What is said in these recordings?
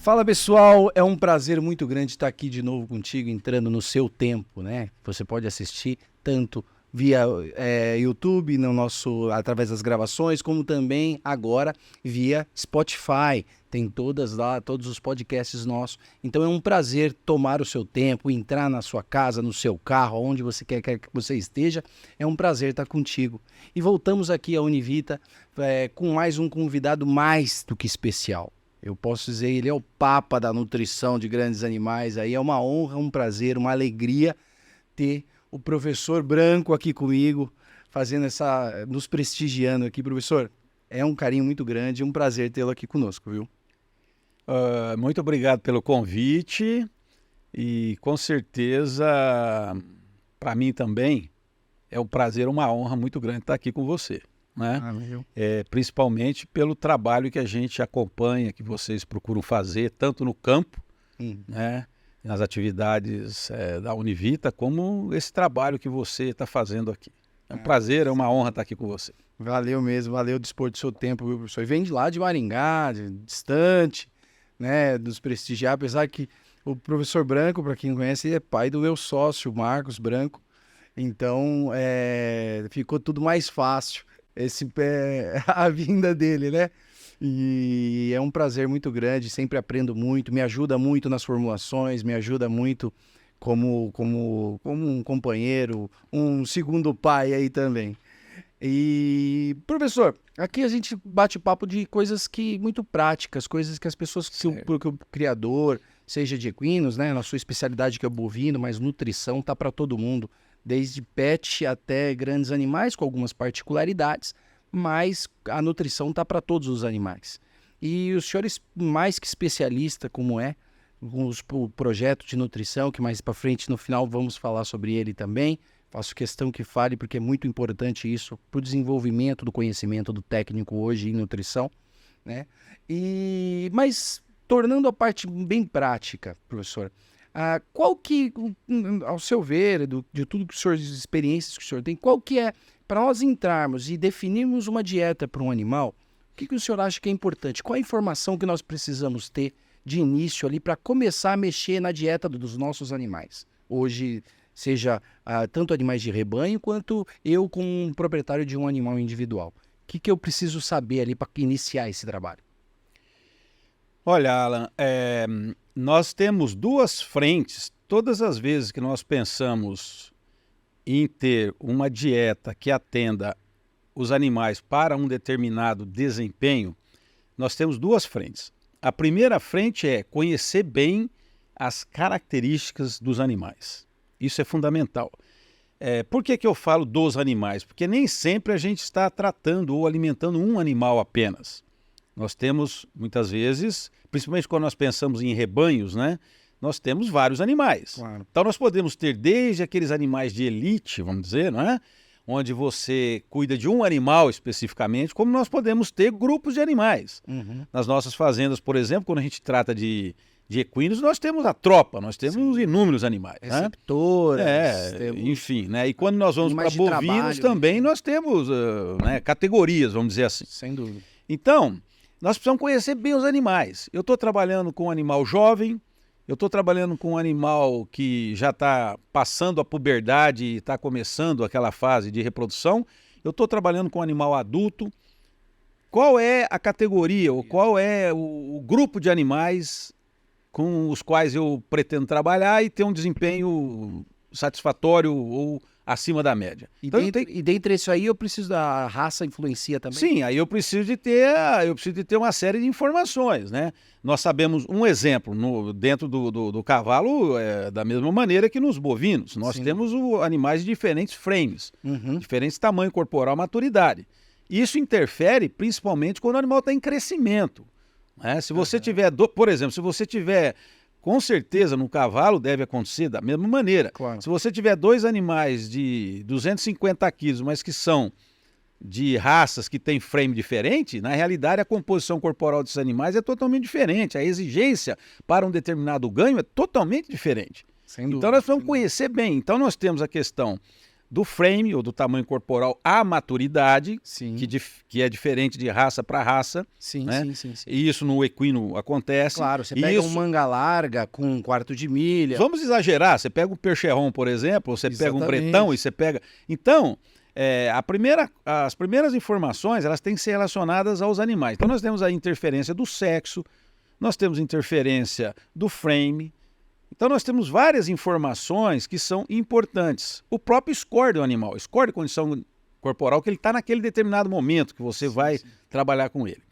Fala pessoal, é um prazer muito grande estar aqui de novo contigo, entrando no seu tempo, né? Você pode assistir tanto via YouTube, através das gravações, como também agora via Spotify. Tem todas lá, todos os podcasts nossos. Então é um prazer tomar o seu tempo, entrar na sua casa, no seu carro, onde você quer que você esteja. É um prazer estar contigo. E voltamos aqui à Univita com mais um convidado mais do que especial. Eu posso dizer, ele é o papa da nutrição de grandes animais. Aí é uma honra, um prazer, uma alegria ter o professor Branco aqui comigo, nos prestigiando aqui. Professor, é um carinho muito grande, um prazer tê-lo aqui conosco, viu? Muito obrigado pelo convite e com certeza para mim também é um prazer, uma honra muito grande estar aqui com você, né? Principalmente pelo trabalho que a gente acompanha, que vocês procuram fazer, tanto no campo, né, nas atividades da Univita, como esse trabalho que você está fazendo aqui. É um prazer, é uma honra estar aqui com você. Valeu mesmo, valeu dispor do seu tempo, viu, professor? E vem de lá de Maringá, distante, né, nos prestigiar, apesar que o professor Branco, para quem não conhece, ele é pai do meu sócio, Marcos Branco, então ficou tudo mais fácil, a vinda dele, né? E é um prazer muito grande, sempre aprendo muito, me ajuda muito nas formulações, me ajuda muito como um companheiro, um segundo pai aí também. E, professor, aqui a gente bate papo de coisas muito práticas, coisas que as pessoas, que o criador, seja de equinos, né, na sua especialidade que é bovino, mas nutrição tá para todo mundo, desde pet até grandes animais, com algumas particularidades, mas a nutrição tá para todos os animais. E os senhores, mais que especialista como com o projeto de nutrição, que mais para frente, no final, vamos falar sobre ele também. Faço questão que fale, porque é muito importante isso para o desenvolvimento do conhecimento do técnico hoje em nutrição, né? Mas, tornando a parte bem prática, professor, qual que, ao seu ver, de tudo que o senhor, as experiências que o senhor tem, qual que é, para nós entrarmos e definirmos uma dieta para um animal, o que o senhor acha que é importante? Qual a informação que nós precisamos ter de início ali para começar a mexer na dieta dos nossos animais? Hoje, seja tanto animais de rebanho, quanto eu como um proprietário de um animal individual. O que eu preciso saber ali para iniciar esse trabalho? Olha, Alan, nós temos duas frentes. Todas as vezes que nós pensamos em ter uma dieta que atenda os animais para um determinado desempenho, nós temos duas frentes. A primeira frente é conhecer bem as características dos animais. Isso é fundamental. Por que eu falo dos animais? Porque nem sempre a gente está tratando ou alimentando um animal apenas. Nós temos, muitas vezes, principalmente quando nós pensamos em rebanhos, né? Nós temos vários animais. Claro. Então nós podemos ter desde aqueles animais de elite, vamos dizer, não é? Onde você cuida de um animal especificamente, como nós podemos ter grupos de animais. Nas nossas fazendas, por exemplo, quando a gente trata de equinos, nós temos a tropa, nós temos inúmeros animais. Receptoras. Enfim, né? E quando nós vamos para bovinos trabalho, também, nós temos categorias, vamos dizer assim. Sem dúvida. Então, nós precisamos conhecer bem os animais. Eu estou trabalhando com um animal jovem, eu estou trabalhando com um animal que já está passando a puberdade e está começando aquela fase de reprodução, eu estou trabalhando com um animal adulto. Qual é a categoria, ou qual é o grupo de animais com os quais eu pretendo trabalhar e ter um desempenho satisfatório ou acima da média? E dentre isso aí, eu preciso da raça influencia também? Sim, aí eu preciso de ter uma série de informações, né? Nós sabemos um exemplo, dentro do cavalo, da mesma maneira que nos bovinos. Nós temos animais de diferentes frames, diferentes tamanho corporal, maturidade. Isso interfere principalmente quando o animal está em crescimento. Se você tiver, por exemplo, se você tiver, com certeza no cavalo deve acontecer da mesma maneira. Claro. Se você tiver dois animais de 250 quilos, mas que são de raças que têm frame diferente, na realidade a composição corporal desses animais é totalmente diferente. A exigência para um determinado ganho é totalmente diferente. Sem dúvida. Então nós precisamos conhecer bem. Então nós temos a questão do frame, ou do tamanho corporal, à maturidade, Sim. que é diferente de raça para raça. Sim, né? sim. E isso no equino acontece. Claro, você pega um manga larga com um quarto de milha. Vamos exagerar, você pega um percherron, por exemplo, ou você pega um bretão e você pega... Então, as primeiras informações, elas têm que ser relacionadas aos animais. Então nós temos a interferência do sexo, nós temos interferência do frame. Então nós temos várias informações que são importantes. O próprio score do animal, score de condição corporal, que ele está naquele determinado momento que você vai trabalhar com ele.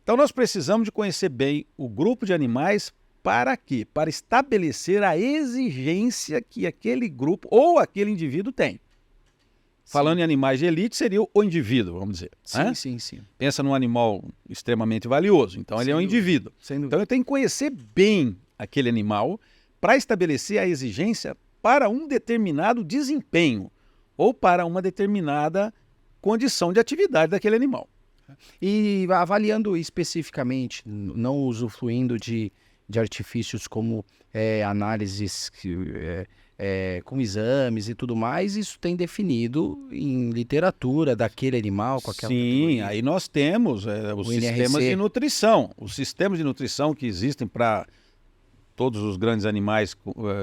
Então nós precisamos de conhecer bem o grupo de animais para quê? Para estabelecer a exigência que aquele grupo ou aquele indivíduo tem. Falando em animais de elite, seria o indivíduo, vamos dizer. Sim. Pensa num animal extremamente valioso, então ele é um indivíduo. Então eu tenho que conhecer bem aquele animal para estabelecer a exigência para um determinado desempenho ou para uma determinada condição de atividade daquele animal. E avaliando especificamente, não usufruindo de artifícios como análises com exames e tudo mais, isso tem definido em literatura daquele animal com aquela categoria. Aí nós temos os sistemas de nutrição. Os sistemas de nutrição que existem para todos os grandes animais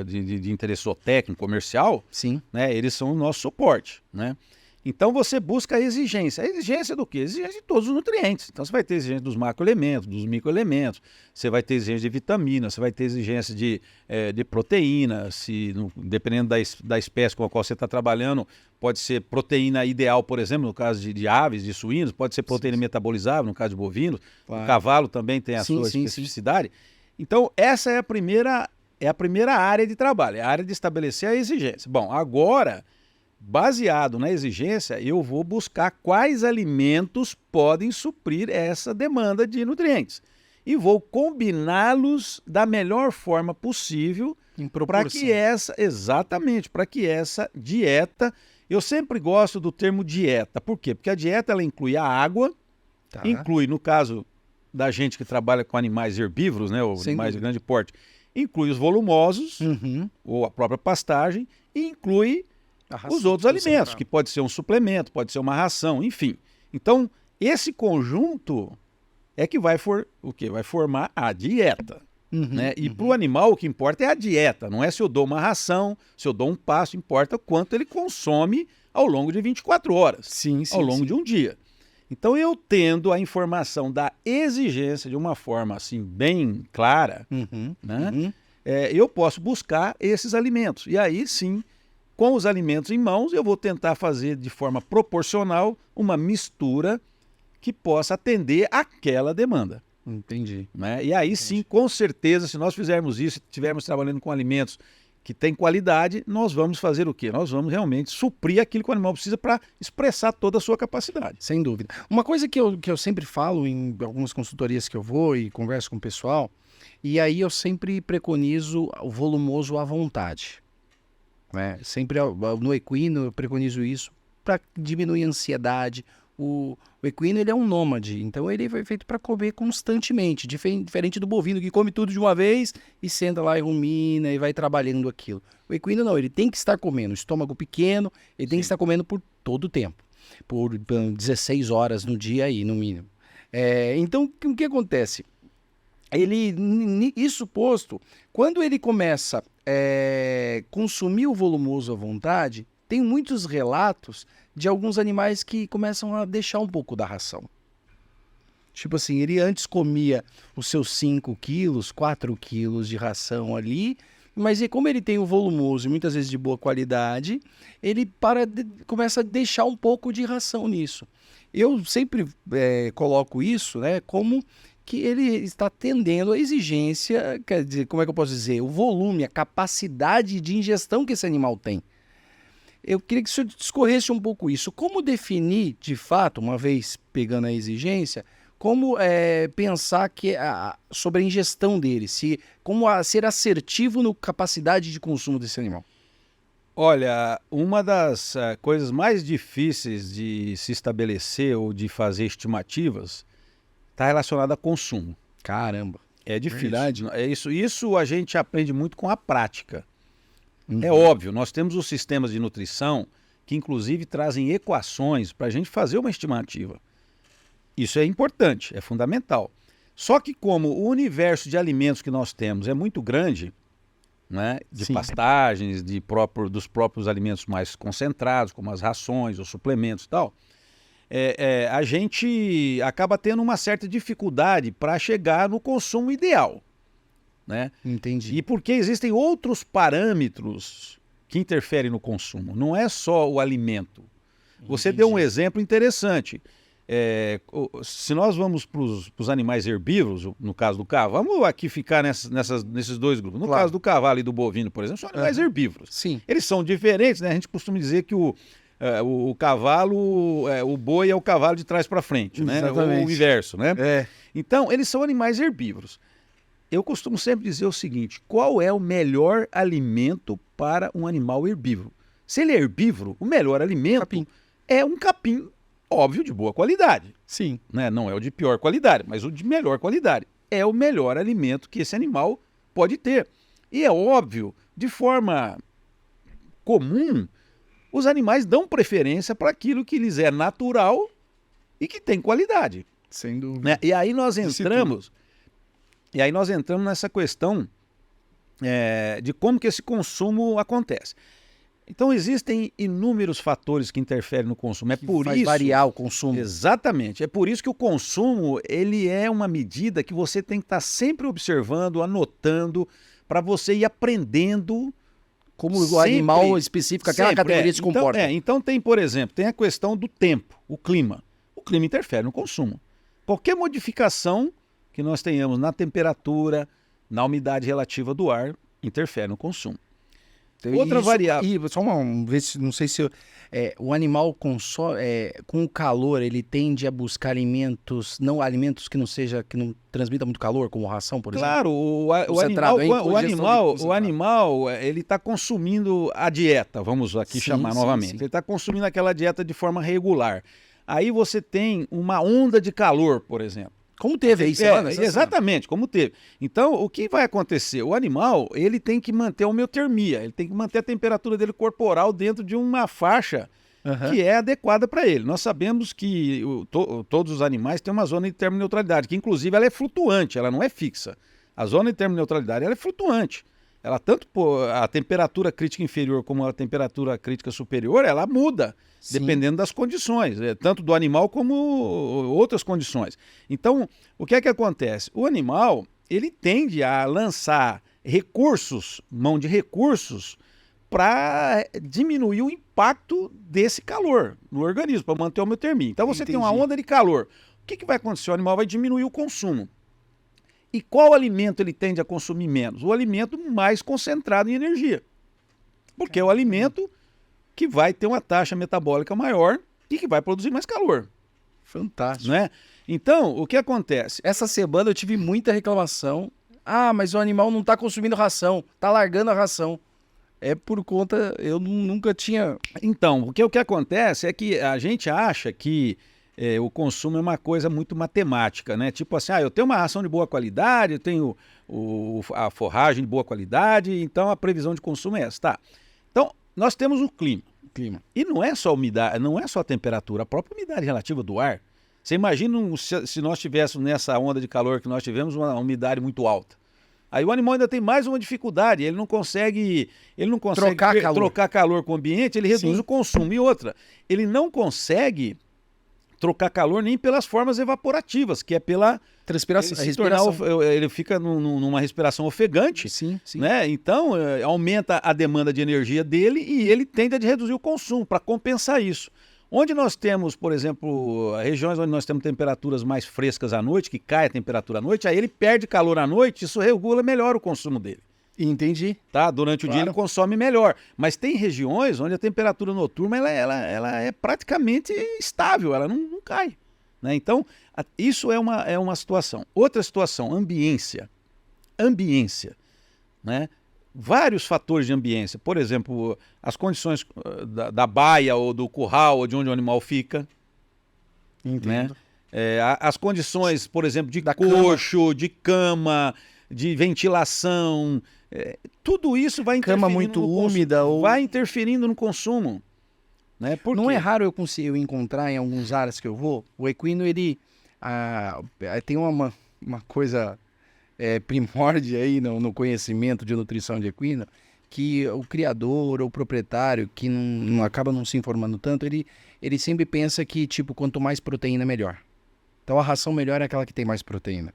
de interesse zootécnico, comercial, né, eles são o nosso suporte, né? Então você busca a exigência. A exigência do quê? A exigência de todos os nutrientes. Então você vai ter exigência dos macroelementos, dos microelementos, você vai ter exigência de vitamina, você vai ter exigência de proteína, dependendo da espécie com a qual você está trabalhando, pode ser proteína ideal, por exemplo, no caso de aves, de suínos, pode ser proteína metabolizável, no caso de bovinos, o cavalo também tem a sua especificidade. Então essa é a primeira área de trabalho, é a área de estabelecer a exigência. Bom, agora, baseado na exigência, eu vou buscar quais alimentos podem suprir essa demanda de nutrientes. E vou combiná-los da melhor forma possível para que essa dieta... Eu sempre gosto do termo dieta. Por quê? Porque a dieta ela inclui a água, inclui, no caso da gente que trabalha com animais herbívoros, né, ou animais de grande porte, inclui os volumosos, ou a própria pastagem, e inclui os outros alimentos, que pode ser um suplemento, pode ser uma ração, enfim. Então, esse conjunto é que vai formar a dieta. Né? E para o animal o que importa é a dieta, não é se eu dou uma ração, se eu dou um pasto, importa quanto ele consome ao longo de 24 horas, ao longo de um dia. Então eu tendo a informação da exigência de uma forma assim bem clara, né? Eu posso buscar esses alimentos. E aí sim, com os alimentos em mãos, eu vou tentar fazer de forma proporcional uma mistura que possa atender aquela demanda. Entendi. Né? E aí sim, com certeza, se nós fizermos isso, estivermos trabalhando com alimentos que têm qualidade, nós vamos fazer o quê? Nós vamos realmente suprir aquilo que o animal precisa para expressar toda a sua capacidade. Sem dúvida. Uma coisa que eu sempre falo em algumas consultorias que eu vou e converso com o pessoal, e aí eu sempre preconizo o volumoso à vontade. Né? Sempre no equino eu preconizo isso para diminuir a ansiedade. O equino ele é um nômade, então ele foi feito para comer constantemente, diferente do bovino que come tudo de uma vez e senta lá e rumina e vai trabalhando aquilo. O equino não, ele tem que estar comendo, estômago pequeno, ele tem que estar comendo por todo o tempo, por 16 horas no dia aí, no mínimo. Então, o que acontece? Isso posto, quando ele começa a consumir o volumoso à vontade, tem muitos relatos de alguns animais que começam a deixar um pouco da ração. Tipo assim, ele antes comia os seus 5 quilos, 4 quilos de ração ali, mas como ele tem o volumoso e muitas vezes de boa qualidade, ele começa a deixar um pouco de ração nisso. Eu sempre coloco isso, né, como que ele está atendendo a exigência, quer dizer, como é que eu posso dizer? O volume, a capacidade de ingestão que esse animal tem. Eu queria que o senhor discorresse um pouco isso. Como definir, de fato, uma vez pegando a exigência, como pensar sobre a ingestão dele, como ser assertivo na capacidade de consumo desse animal? Olha, uma das coisas mais difíceis de se estabelecer ou de fazer estimativas está relacionada a consumo. Caramba. É difícil. Isso a gente aprende muito com a prática. É óbvio, nós temos os sistemas de nutrição que inclusive trazem equações para a gente fazer uma estimativa. Isso é importante, é fundamental. Só que como o universo de alimentos que nós temos é muito grande, né, de Sim. pastagens, dos próprios alimentos mais concentrados, como as rações, os suplementos e tal, a gente acaba tendo uma certa dificuldade para chegar no consumo ideal, né? Entendi. E porque existem outros parâmetros que interferem no consumo, não é só o alimento. Você deu um exemplo interessante. Se nós vamos para os animais herbívoros, no caso do cavalo, vamos aqui ficar nesses dois grupos. No Claro. caso do cavalo e do bovino, por exemplo, são animais herbívoros. Sim. Eles são diferentes, né? A gente costuma dizer que o cavalo, o boi é o cavalo de trás para frente, né? Exatamente. O inverso, né? É. Então, eles são animais herbívoros. Eu costumo sempre dizer o seguinte: qual é o melhor alimento para um animal herbívoro? Se ele é herbívoro, o melhor alimento Capim. é um capim, óbvio, de boa qualidade, Sim. né? Não é o de pior qualidade, mas o de melhor qualidade. É o melhor alimento que esse animal pode ter. E é óbvio, de forma comum, os animais dão preferência para aquilo que lhes é natural e que tem qualidade, Sem dúvida. né? E aí nós Disse entramos nessa questão de como que esse consumo acontece. Então existem inúmeros fatores que interferem no consumo. É por Faz isso variar o consumo. Exatamente. É por isso que o consumo ele é uma medida que você tem que estar sempre observando, anotando, para você ir aprendendo Como o sempre, animal específico, aquela sempre, categoria se comporta. Então tem, por exemplo, tem a questão do tempo, o clima. O clima interfere no consumo. Qualquer modificação que nós tenhamos na temperatura, na umidade relativa do ar, interfere no consumo. Outra variável. E só ver se, não sei se o animal consome, com o calor, ele tende a buscar alimentos que não transmitam muito calor, como ração, por exemplo. Claro, o Concentrado, hein? animal, Ingestão de o animal, ele está consumindo a dieta, vamos aqui Sim, chamar sim, novamente. sim. Ele está consumindo aquela dieta de forma regular. Aí você tem uma onda de calor, por exemplo. Como teve aí, semana? Exatamente, como teve. Então, o que vai acontecer? O animal, ele tem que manter a homeotermia, ele tem que manter a temperatura dele corporal dentro de uma faixa que é adequada para ele. Nós sabemos que todos os animais têm uma zona de termoneutralidade, que inclusive ela é flutuante, ela não é fixa. A zona de termoneutralidade ela é flutuante. Ela tanto a temperatura crítica inferior como a temperatura crítica superior, ela muda, Sim. dependendo das condições, tanto do animal como outras condições. Então, o que é que acontece? O animal, ele tende a lançar mão de recursos, para diminuir o impacto desse calor no organismo, para manter a homeotermia. Então você tem uma onda de calor. O que vai acontecer? O animal vai diminuir o consumo. E qual alimento ele tende a consumir menos? O alimento mais concentrado em energia. Porque é o alimento que vai ter uma taxa metabólica maior e que vai produzir mais calor. Fantástico. Né? Então, o que acontece? Essa semana eu tive muita reclamação. Ah, mas o animal não está consumindo ração, está largando a ração. É por conta, eu nunca tinha... Então, porque o que acontece é que a gente acha que o consumo é uma coisa muito matemática, né? Tipo assim, eu tenho uma ração de boa qualidade, eu tenho a forragem de boa qualidade, então a previsão de consumo é essa, tá? Então, nós temos o clima. E não é só a umidade, não é só a temperatura, a própria umidade relativa do ar. Você imagina se nós tivéssemos nessa onda de calor que nós tivemos uma umidade muito alta. Aí o animal ainda tem mais uma dificuldade, ele não consegue trocar calor com o ambiente, ele reduz o consumo. E outra, ele não consegue trocar calor nem pelas formas evaporativas, que é pela respiração. Ele fica numa respiração ofegante, né? Então aumenta a demanda de energia dele e ele tende a reduzir o consumo para compensar isso. Onde nós temos, por exemplo, regiões onde nós temos temperaturas mais frescas à noite, que cai a temperatura à noite, aí ele perde calor à noite, isso regula melhor o consumo dele. Entendi. Tá? Durante o dia ele consome melhor. Mas tem regiões onde a temperatura noturna ela é praticamente estável, ela não cai. Né? Então, isso é uma situação. Outra situação, ambiência. Ambiência. Né? Vários fatores de ambiência. Por exemplo, as condições da baia ou do curral ou de onde o animal fica. Entendo. Né? As condições, por exemplo, de coxo, de cama, de ventilação, tudo isso vai interferindo muito úmida vai interferindo no consumo. Né? Por Não quê? é raro eu conseguir encontrar em alguns áreas que eu vou, o equino, ele tem uma coisa primórdia aí no conhecimento de nutrição de equino, que o criador ou o proprietário, que não acaba não se informando tanto, ele sempre pensa que, tipo, quanto mais proteína, melhor. Então a ração melhor é aquela que tem mais proteína.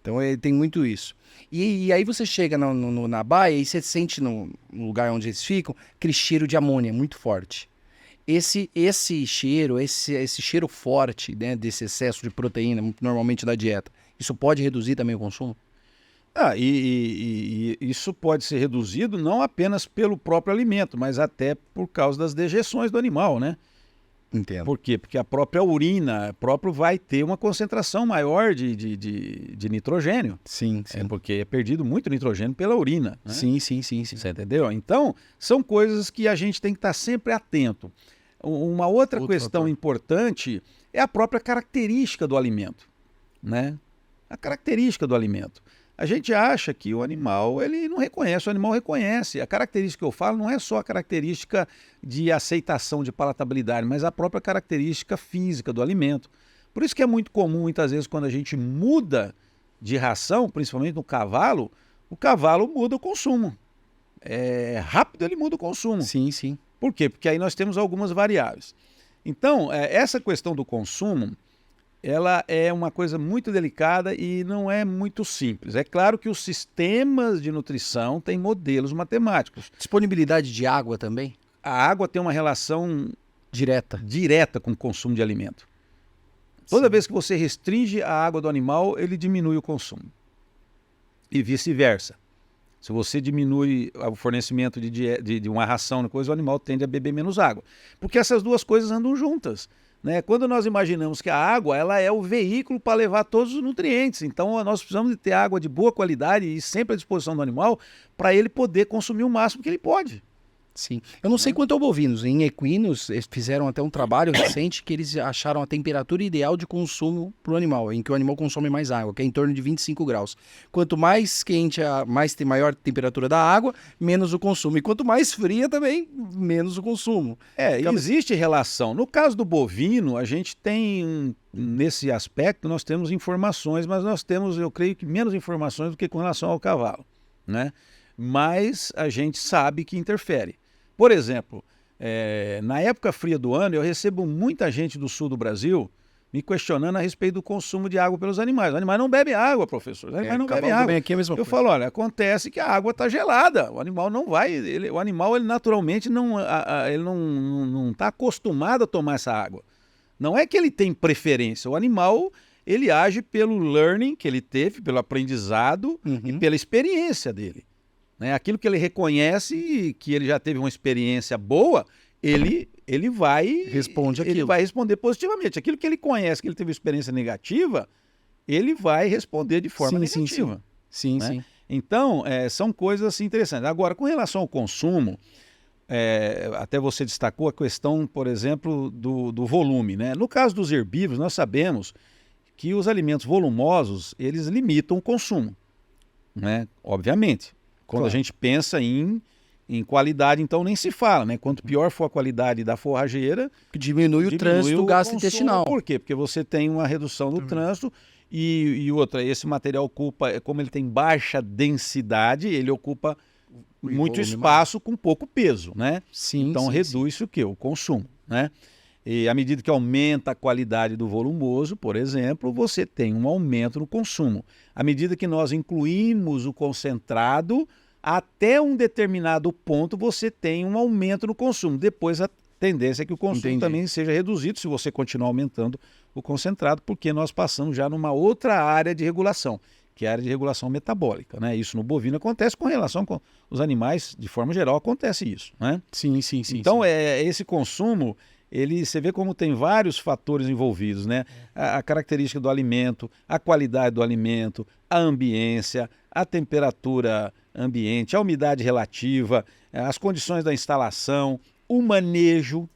Então tem muito isso. E aí você chega na baia e você sente no lugar onde eles ficam aquele cheiro de amônia muito forte. Esse cheiro, esse cheiro forte, né, desse excesso de proteína, normalmente da dieta, isso pode reduzir também o consumo? E isso pode ser reduzido não apenas pelo próprio alimento, mas até por causa das dejeções do animal, né? Entendo. Por quê? Porque a própria urina vai ter uma concentração maior de nitrogênio. Sim, sim. Porque é perdido muito nitrogênio pela urina. Né? Sim. Você entendeu? Então, são coisas que a gente tem que estar sempre atento. Uma outra questão fator importante é a própria característica do alimento. Né? A característica do alimento. A gente acha que o animal, ele não reconhece, o animal reconhece. A característica que eu falo não é só a característica de aceitação, de palatabilidade, mas a própria característica física do alimento. Por isso que é muito comum, muitas vezes, quando a gente muda de ração, principalmente no cavalo, o cavalo muda o consumo. Rápido ele muda o consumo. Sim, sim. Por quê? Porque aí nós temos algumas variáveis. Então, essa questão do consumo, ela é uma coisa muito delicada e não é muito simples. É claro que os sistemas de nutrição têm modelos matemáticos. Disponibilidade de água também? A água tem uma relação direta com o consumo de alimento. Toda vez que você restringe a água do animal, ele diminui o consumo. E vice-versa. Se você diminui o fornecimento de uma ração, o animal tende a beber menos água. Porque essas duas coisas andam juntas. Né? Quando nós imaginamos que a água ela é o veículo para levar todos os nutrientes, então nós precisamos de ter água de boa qualidade e sempre à disposição do animal para ele poder consumir o máximo que ele pode. Sim. Eu não sei quanto ao bovinos. Em equinos, eles fizeram até um trabalho recente que eles acharam a temperatura ideal de consumo para o animal, em que o animal consome mais água, que é em torno de 25 graus. Quanto mais quente, maior temperatura da água, menos o consumo. E quanto mais fria também, menos o consumo. Existe relação. No caso do bovino, a gente tem, nesse aspecto, nós temos informações, mas nós temos, eu creio que menos informações do que com relação ao cavalo, né? Mas a gente sabe que interfere. Por exemplo, na época fria do ano, eu recebo muita gente do sul do Brasil me questionando a respeito do consumo de água pelos animais. Os animais não bebem água, professor. Os animais não bebem água. Aqui é a mesma coisa. Falo, olha, acontece que a água está gelada. O animal não vai... o animal, ele naturalmente não está acostumado a tomar essa água. Não é que ele tem preferência. O animal, ele age pelo learning que ele teve, pelo aprendizado e pela experiência dele. Né? Aquilo que ele reconhece que ele já teve uma experiência boa, ele vai responder positivamente. Aquilo que ele conhece, que ele teve uma experiência negativa, ele vai responder de forma negativa. Sim. Né? Então, são coisas assim, interessantes. Agora, com relação ao consumo, até você destacou a questão, por exemplo, do volume. Né? No caso dos herbívoros, nós sabemos que os alimentos volumosos, eles limitam o consumo. Né? Obviamente. Quando a gente pensa em qualidade, então nem se fala, né? Quanto pior for a qualidade da forrageira, diminui o trânsito, o gasto intestinal. Por quê? Porque você tem uma redução do trânsito e outra, esse material ocupa, como ele tem baixa densidade, ele ocupa muito espaço com pouco peso, né? Então reduz o quê? O consumo, né? E à medida que aumenta a qualidade do volumoso, por exemplo, você tem um aumento no consumo. À medida que nós incluímos o concentrado, até um determinado ponto você tem um aumento no consumo. Depois a tendência é que o consumo também seja reduzido se você continuar aumentando o concentrado, porque nós passamos já numa outra área de regulação, que é a área de regulação metabólica. Né? Isso no bovino acontece com relação com os animais, de forma geral, acontece isso. Né? Sim. Então, esse consumo... você vê como tem vários fatores envolvidos, né? A característica do alimento, a qualidade do alimento, a ambiência, a temperatura ambiente, a umidade relativa, as condições da instalação, o manejo,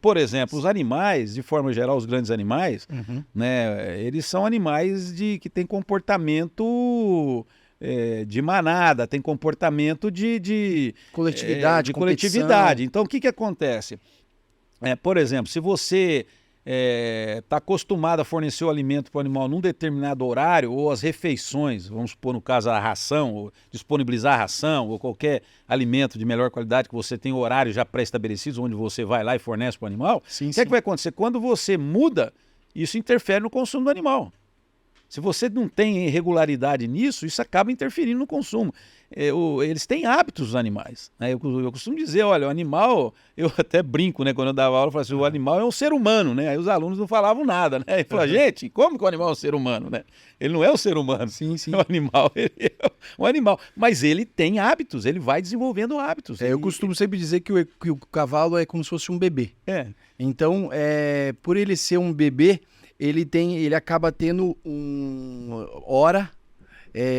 por exemplo, os animais, de forma geral, os grandes animais, né? Eles são animais que têm comportamento de manada, tem comportamento de coletividade, coletividade. Então, o que acontece? Por exemplo, se você está acostumado a fornecer o alimento para o animal num determinado horário, ou as refeições, vamos supor no caso a ração, ou disponibilizar a ração, ou qualquer alimento de melhor qualidade que você tem horários já pré-estabelecidos, onde você vai lá e fornece para o animal, o que vai acontecer? Quando você muda, isso interfere no consumo do animal. Se você não tem irregularidade nisso, isso acaba interferindo no consumo. Eles têm hábitos, os animais, né? Eu costumo dizer, olha, o animal, eu até brinco, né? Quando eu dava aula, eu falava assim, o animal é um ser humano, né? Aí os alunos não falavam nada, né? E falavam, gente, como que o animal é um ser humano, né? Ele não é um ser humano. Sim. O animal, ele é um animal. Mas ele tem hábitos, ele vai desenvolvendo hábitos. Eu costumo sempre dizer que o cavalo é como se fosse um bebê. Então, por ele ser um bebê, ele acaba tendo hora,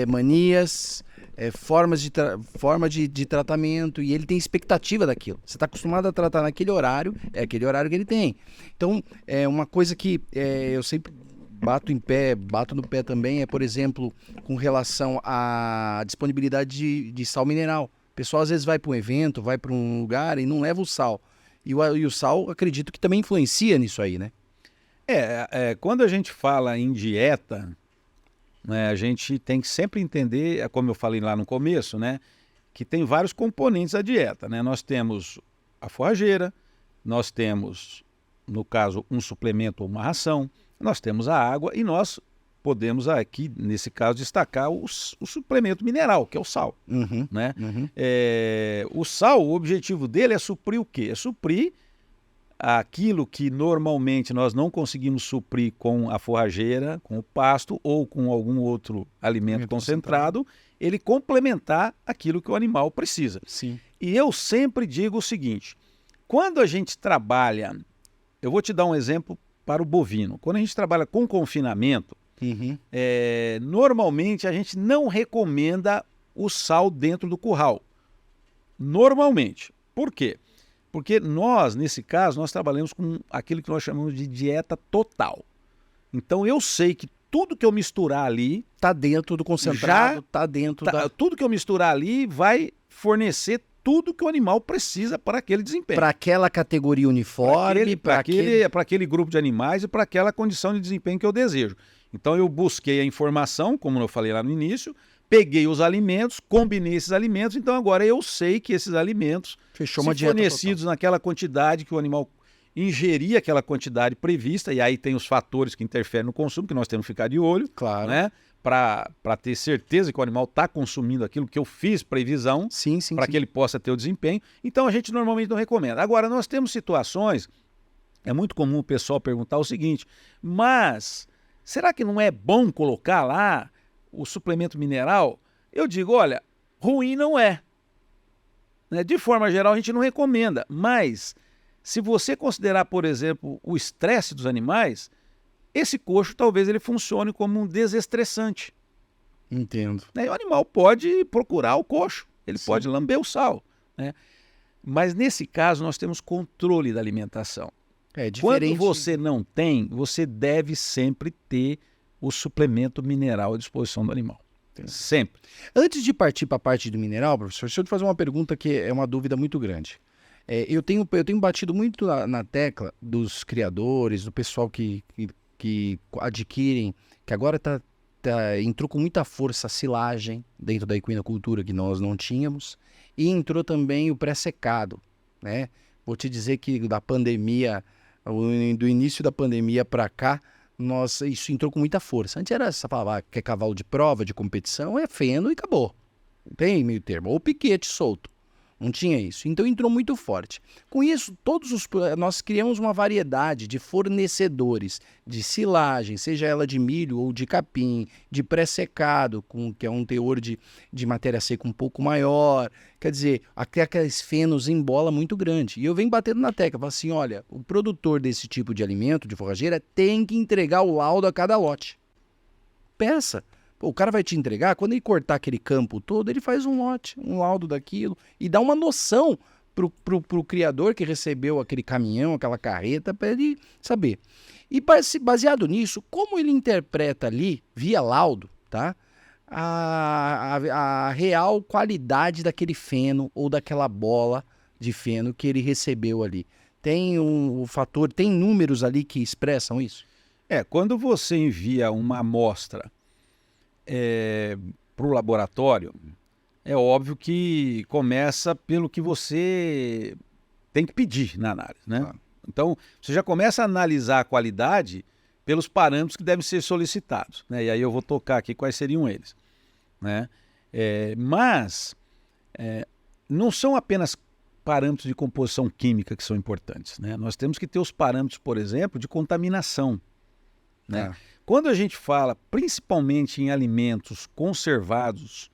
manias, forma de tratamento, e ele tem expectativa daquilo. Você está acostumado a tratar naquele horário, é aquele horário que ele tem. Então, uma coisa que eu sempre bato no pé também, por exemplo, com relação à disponibilidade de sal mineral. O pessoal às vezes vai para um evento, vai para um lugar e não leva o sal. E o sal, acredito que também influencia nisso aí, né? Quando a gente fala em dieta, né, a gente tem que sempre entender, como eu falei lá no começo, né, que tem vários componentes da dieta, né? Nós temos a forrageira, nós temos, no caso, um suplemento ou uma ração, nós temos a água e nós podemos aqui, nesse caso, destacar o suplemento mineral, que é o sal. Né? O sal, o objetivo dele é suprir o quê? É suprir aquilo que normalmente nós não conseguimos suprir com a forrageira, com o pasto ou com algum outro alimento concentrado, ele complementar aquilo que o animal precisa. Sim. E eu sempre digo o seguinte, quando a gente trabalha, eu vou te dar um exemplo para o bovino, quando a gente trabalha com confinamento, normalmente a gente não recomenda o sal dentro do curral. Normalmente. Por quê? Porque nós, nesse caso, nós trabalhamos com aquilo que nós chamamos de dieta total. Então eu sei que tudo que eu misturar ali... Está dentro do concentrado, está dentro da... Tudo que eu misturar ali vai fornecer tudo que o animal precisa para aquele desempenho. Para aquela categoria uniforme, para aquele grupo de animais e para aquela condição de desempenho que eu desejo. Então eu busquei a informação, como eu falei lá no início, peguei os alimentos, combinei esses alimentos, então agora eu sei que esses alimentos, fornecidos naquela quantidade que o animal ingerir aquela quantidade prevista, e aí tem os fatores que interferem no consumo, que nós temos que ficar de olho, claro, né? Para ter certeza que o animal está consumindo aquilo que eu fiz previsão, para que ele possa ter o desempenho. Então a gente normalmente não recomenda. Agora, nós temos situações, é muito comum o pessoal perguntar o seguinte, mas será que não é bom colocar lá o suplemento mineral? Eu digo, olha, ruim não é. Né? De forma geral, a gente não recomenda, mas se você considerar, por exemplo, o estresse dos animais, esse coxo talvez ele funcione como um desestressante. Entendo. Né? E o animal pode procurar o coxo, ele pode lamber o sal. Né? Mas nesse caso nós temos controle da alimentação. É diferente. Quando você não tem, você deve sempre ter o suplemento mineral à disposição do animal. Sempre. Antes de partir para a parte do mineral, professor, deixa eu te fazer uma pergunta que é uma dúvida muito grande. Eu tenho batido muito na tecla dos criadores, do pessoal que adquirem, que agora entrou com muita força a silagem dentro da equinocultura, que nós não tínhamos, e entrou também o pré-secado, né? Vou te dizer que da pandemia, do início da pandemia para cá, isso entrou com muita força. Antes era, você falava que é cavalo de prova, de competição, é feno e acabou. Não tem meio termo. Ou piquete solto. Não tinha isso. Então entrou muito forte. Com isso, nós criamos uma variedade de fornecedores de silagem, seja ela de milho ou de capim, de pré-secado, que é um teor de matéria seca um pouco maior. Quer dizer, até aqueles fenos em bola muito grande. E eu venho batendo na tecla, falo assim, olha, o produtor desse tipo de alimento, de forrageira, tem que entregar o laudo a cada lote. Peça. O cara vai te entregar, quando ele cortar aquele campo todo, ele faz um lote, um laudo daquilo, e dá uma noção pro criador que recebeu aquele caminhão, aquela carreta, para ele saber. E baseado nisso, como ele interpreta ali, via laudo, tá? a real qualidade daquele feno ou daquela bola de feno que ele recebeu ali. Tem um fator, tem números ali que expressam isso? Quando você envia uma amostra para o laboratório, é óbvio que começa pelo que você tem que pedir na análise, né? Claro. Então, você já começa a analisar a qualidade pelos parâmetros que devem ser solicitados, né? E aí eu vou tocar aqui quais seriam eles, né? Mas não são apenas parâmetros de composição química que são importantes, né? Nós temos que ter os parâmetros, por exemplo, de contaminação, né? Quando a gente fala principalmente em alimentos conservados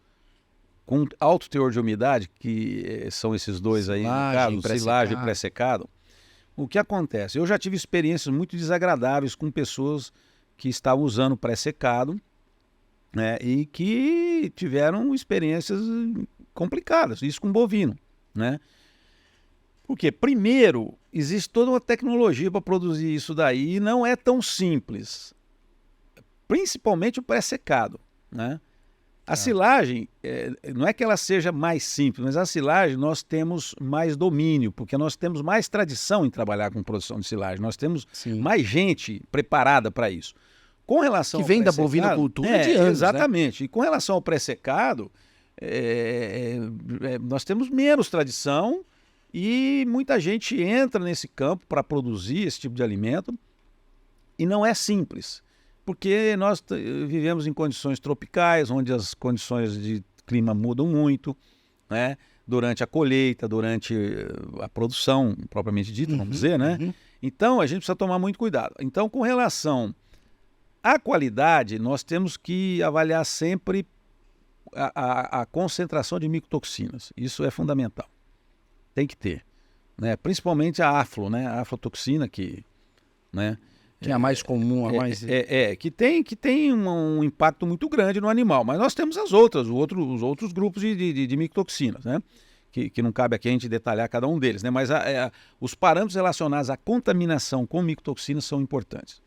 com alto teor de umidade, que são esses dois aí, no caso, silagem e pré-secado, o que acontece? Eu já tive experiências muito desagradáveis com pessoas que estavam usando pré-secado, né, e que tiveram experiências complicadas, isso com bovino, né? Porque, primeiro, existe toda uma tecnologia para produzir isso daí e não é tão simples, principalmente o pré-secado, né? A silagem, não é que ela seja mais simples, mas a silagem nós temos mais domínio, porque nós temos mais tradição em trabalhar com produção de silagem, nós temos mais gente preparada para isso. Com relação que vem da bovinocultura de anos, exatamente. Né? E com relação ao pré-secado, nós temos menos tradição e muita gente entra nesse campo para produzir esse tipo de alimento e não é simples. Porque nós vivemos em condições tropicais, onde as condições de clima mudam muito, né? Durante a colheita, durante a produção, propriamente dita, vamos dizer, né? Então, a gente precisa tomar muito cuidado. Então, com relação à qualidade, nós temos que avaliar sempre a concentração de micotoxinas. Isso é fundamental. Tem que ter, né? Principalmente a aflo, né? A aflotoxina, que, né? Que é a mais comum, a mais... que tem um impacto muito grande no animal. Mas nós temos os outros grupos de micotoxinas, né? Que não cabe aqui a gente detalhar cada um deles, né? Mas os parâmetros relacionados à contaminação com micotoxinas são importantes.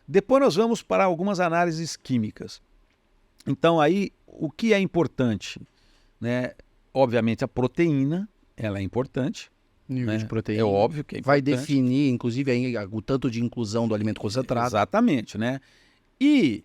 Depois nós vamos para algumas análises químicas. Então aí, o que é importante, né? Obviamente a proteína, ela é importante. Nível de proteína. É óbvio que é importante. Vai definir, inclusive, o tanto de inclusão do alimento concentrado. Exatamente, né? E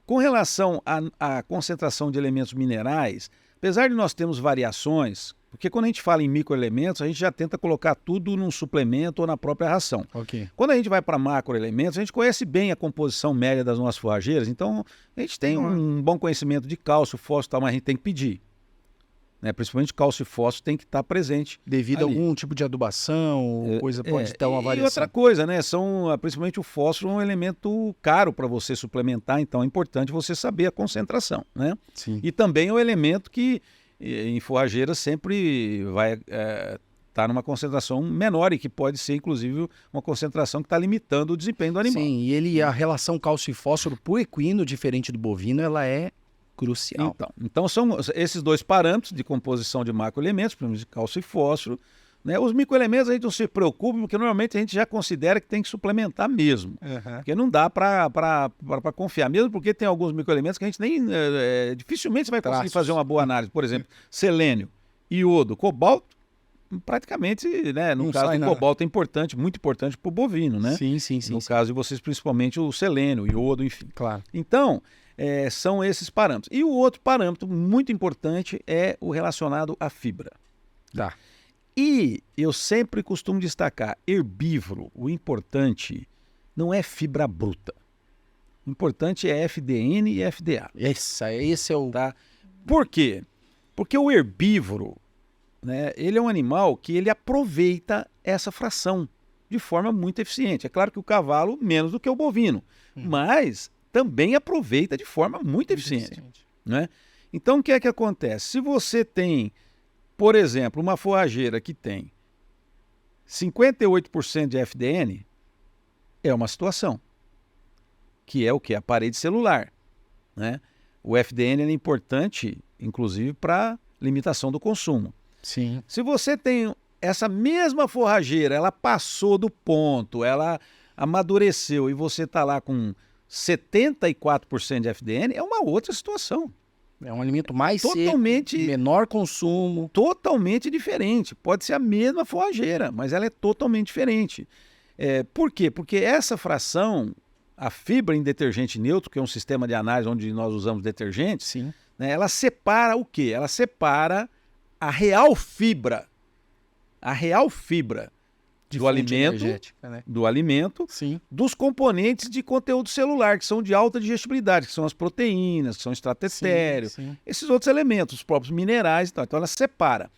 com relação à concentração de elementos minerais, apesar de nós termos variações, porque quando a gente fala em microelementos, a gente já tenta colocar tudo num suplemento ou na própria ração. Quando a gente vai para macroelementos, a gente conhece bem a composição média das nossas forrageiras, então a gente tem um bom conhecimento de cálcio, fósforo e tal, mas a gente tem que pedir. Né? Principalmente cálcio e fósforo tem que estar presente. Devido a algum tipo de adubação, coisa pode ter uma variação. E outra coisa, né? Principalmente o fósforo é um elemento caro para você suplementar, então é importante você saber a concentração, né? Sim. E também é um elemento que em forrageira sempre vai estar numa concentração menor e que pode ser, inclusive, uma concentração que está limitando o desempenho do animal. Sim, e a relação cálcio e fósforo para o equino, diferente do bovino, ela é crucial. Então são esses dois parâmetros de composição de macroelementos, primeiro de cálcio e fósforo, né? Os microelementos a gente não se preocupa, porque normalmente a gente já considera que tem que suplementar mesmo, porque não dá para confiar, mesmo porque tem alguns microelementos que a gente nem dificilmente você vai conseguir fazer uma boa análise. Por exemplo, selênio, iodo, cobalto, praticamente, né? No caso do cobalto é importante, muito importante para o bovino, né? Sim. No caso de vocês, principalmente o selênio, o iodo, enfim. Claro. Então, são esses parâmetros. E o outro parâmetro muito importante é o relacionado à fibra. Tá. E eu sempre costumo destacar, herbívoro, o importante não é fibra bruta. O importante é FDN e FDA. Esse é o... Tá? Por quê? Porque o herbívoro, né, ele é um animal que ele aproveita essa fração de forma muito eficiente. É claro que o cavalo menos do que o bovino, mas também aproveita de forma muito eficiente. Né? Então, o que é que acontece? Se você tem, por exemplo, uma forrageira que tem 58% de FDN, é uma situação, que é o que? A parede celular. Né? O FDN é importante, inclusive, para limitação do consumo. Sim. Se você tem essa mesma forrageira, ela passou do ponto, ela amadureceu e você está lá com 74% de FDN, é uma outra situação. É um alimento mais totalmente seco, menor consumo. Totalmente diferente. Pode ser a mesma forrageira, mas ela é totalmente diferente. Por quê? Porque essa fração, a fibra em detergente neutro, que é um sistema de análise onde nós usamos detergente, Sim. né, ela separa o quê? Ela separa a real fibra De do fonte alimento, energética, né? Sim. dos componentes de conteúdo celular, que são de alta digestibilidade, que são as proteínas, que são extrato etéreo, Sim. esses outros elementos, os próprios minerais e tal. Então ela separa.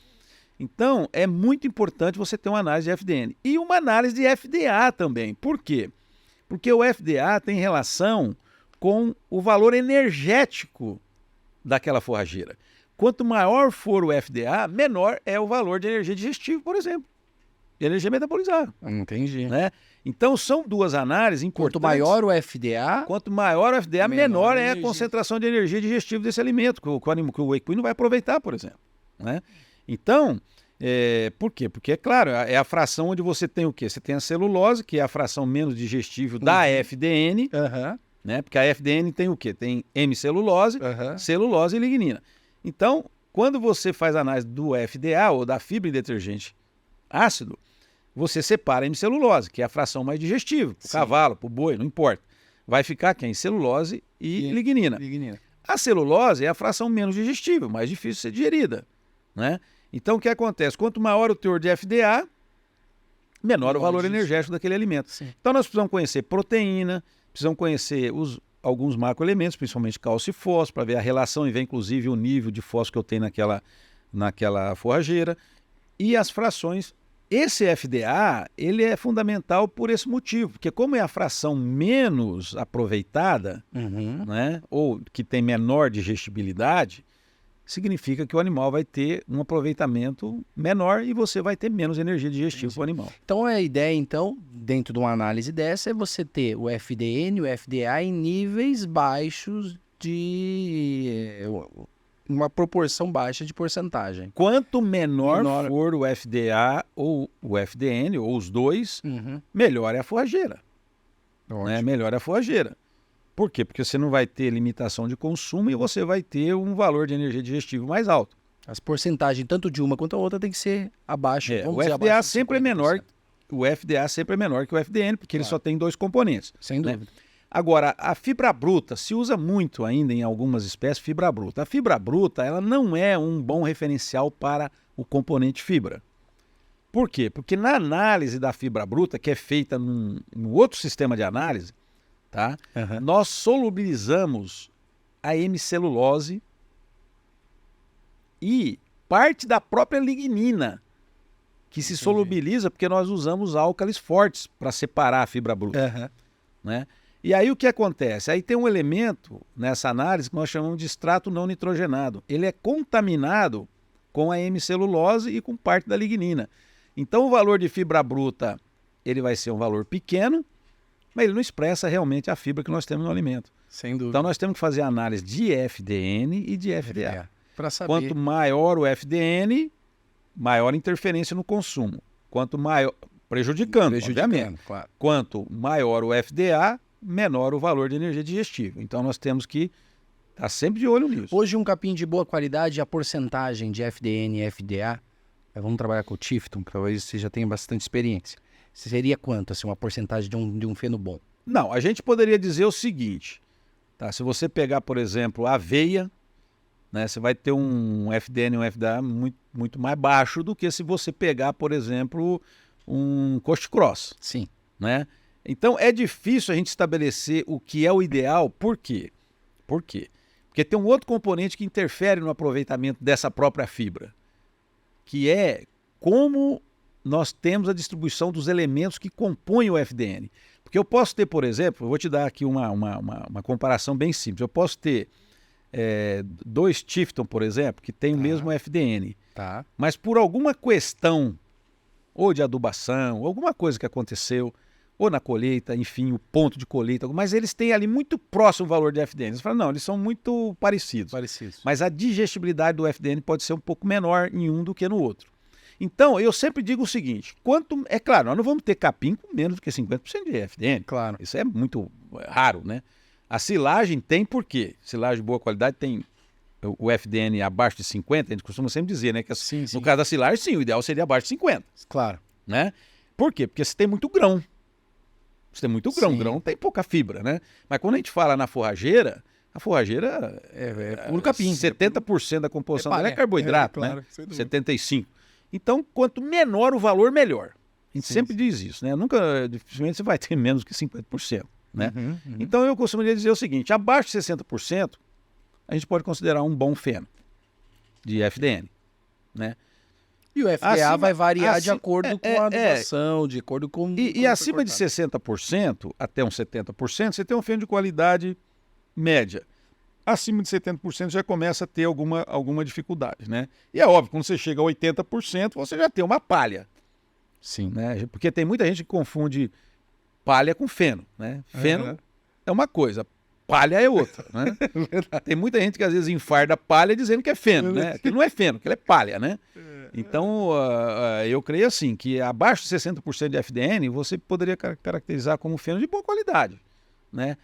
Então é muito importante você ter uma análise de FDN. E uma análise de FDA também. Por quê? Porque o FDA tem relação com o valor energético daquela forrageira. Quanto maior for o FDA, menor é o valor de energia digestiva, por exemplo. De energia metabolizada. Entendi. Né? Então são duas análises importantes. Quanto maior o FDA... Quanto maior o FDA, menor é a energia. concentração de energia digestiva desse alimento, que o equino vai aproveitar, por exemplo. Né? Então, por quê? Porque, é claro, é a fração onde você tem o quê? Você tem a celulose, que é a fração menos digestível da FDN, né? Porque a FDN tem o quê? Tem hemicelulose, celulose e lignina. Então, quando você faz a análise do FDA, ou da fibra em detergente ácido, você separa a hemicelulose, que é a fração mais digestível, para o cavalo, para o boi, não importa. Vai ficar quem? Celulose e lignina. A celulose é a fração menos digestível, mais difícil de ser digerida. Né? Então, o que acontece? Quanto maior o teor de FDA, menor o valor energético daquele alimento. Sim. Então, nós precisamos conhecer proteína, precisamos conhecer alguns macroelementos, principalmente cálcio e fósforo, para ver a relação e ver, inclusive, o nível de fósforo que eu tenho naquela forrageira. E as frações. Esse FDA, ele é fundamental por esse motivo, porque como é a fração menos aproveitada, né, ou que tem menor digestibilidade, significa que o animal vai ter um aproveitamento menor e você vai ter menos energia digestiva para o animal. Então a ideia, dentro de uma análise dessa, é você ter o FDN e o FDA em níveis baixos de... uma proporção baixa de porcentagem. Quanto menor for o FDA ou o FDN, ou os dois, melhor é a forrageira. Né? Melhor é a forrageira. Por quê? Porque você não vai ter limitação de consumo e você vai ter um valor de energia digestiva mais alto. As porcentagens, tanto de uma quanto a outra, tem que ser abaixo. O FDA sempre é menor. O FDA sempre é menor que o FDN, porque ele só tem dois componentes. Sem dúvida. Né? Agora, a fibra bruta, se usa muito ainda em algumas espécies fibra bruta. A fibra bruta, ela não é um bom referencial para o componente fibra. Por quê? Porque na análise da fibra bruta, que é feita num outro sistema de análise, tá? Nós solubilizamos a hemicelulose e parte da própria lignina, que se solubiliza porque nós usamos álcalis fortes para separar a fibra bruta. Né? E aí o que acontece? Aí tem um elemento nessa análise que nós chamamos de extrato não nitrogenado. Ele é contaminado com a hemicelulose e com parte da lignina. Então o valor de fibra bruta ele vai ser um valor pequeno, mas ele não expressa realmente a fibra que nós temos no alimento. Sem dúvida. Então nós temos que fazer a análise de FDN e de FDA. Para saber. Quanto maior o FDN, maior interferência no consumo. Quanto maior... Prejudicando, obviamente. Claro. Quanto maior o FDA, menor o valor de energia digestiva. Então nós temos que estar sempre de olho nisso. Hoje um capim de boa qualidade, a porcentagem de FDN e FDA, vamos trabalhar com o Tifton, que talvez você já tenha bastante experiência. Seria quanto, assim, uma porcentagem de um feno bom? Não, a gente poderia dizer o seguinte, tá? Se você pegar, por exemplo, a aveia, né, você vai ter um FDN e um FDA muito mais baixo do que se você pegar, por exemplo, um Coast Cross. Sim. Né? Então é difícil a gente estabelecer o que é o ideal. Por quê? Por quê? Porque tem um outro componente que interfere no aproveitamento dessa própria fibra, que é como nós temos a distribuição dos elementos que compõem o FDN. Porque eu posso ter, por exemplo, eu vou te dar aqui uma comparação bem simples. Eu posso ter dois Tifton, por exemplo, que tem o mesmo FDN. Tá. Mas por alguma questão, ou de adubação, ou alguma coisa que aconteceu, ou na colheita, enfim, o ponto de colheita, mas eles têm ali muito próximo o valor de FDN. Você fala, não, eles são muito parecidos. Mas a digestibilidade do FDN pode ser um pouco menor em um do que no outro. Então, eu sempre digo o seguinte, é claro, nós não vamos ter capim com menos do que 50% de FDN. Claro. Isso é muito raro, né? A silagem tem por quê? Silagem de boa qualidade tem o FDN abaixo de 50, a gente costuma sempre dizer, né? Que Sim, sim. no caso da silagem, sim, o ideal seria abaixo de 50. Claro. Né? Por quê? Porque você tem muito grão. Você tem muito grão, Sim. grão tem pouca fibra, né? Mas quando a gente fala na forrageira, a forrageira É puro capim. 70% da composição dela é palha. carboidrato, Claro, né? sem dúvida. 75%. Então, quanto menor o valor, melhor. A gente Sim, sempre diz isso, né? Nunca, dificilmente você vai ter menos que 50%, né? Uhum. Então, eu costumaria dizer o seguinte, abaixo de 60%, a gente pode considerar um bom feno de FDN, né? E o FDA vai variar de acordo com a é. adubação, de acordo com... E acima de 60%, até uns 70%, você tem um feno de qualidade média. Acima de 70% já começa a ter alguma dificuldade, né? E é óbvio, quando você chega a 80%, você já tem uma palha, Sim. né? Porque tem muita gente que confunde palha com feno, né? Feno é uma coisa, palha é outra, né? Tem muita gente que às vezes enfarda palha dizendo que é feno, né? Que não é feno, que é palha, né? Então, eu creio assim, que abaixo de 60% de FDN, você poderia caracterizar como feno de boa qualidade, né?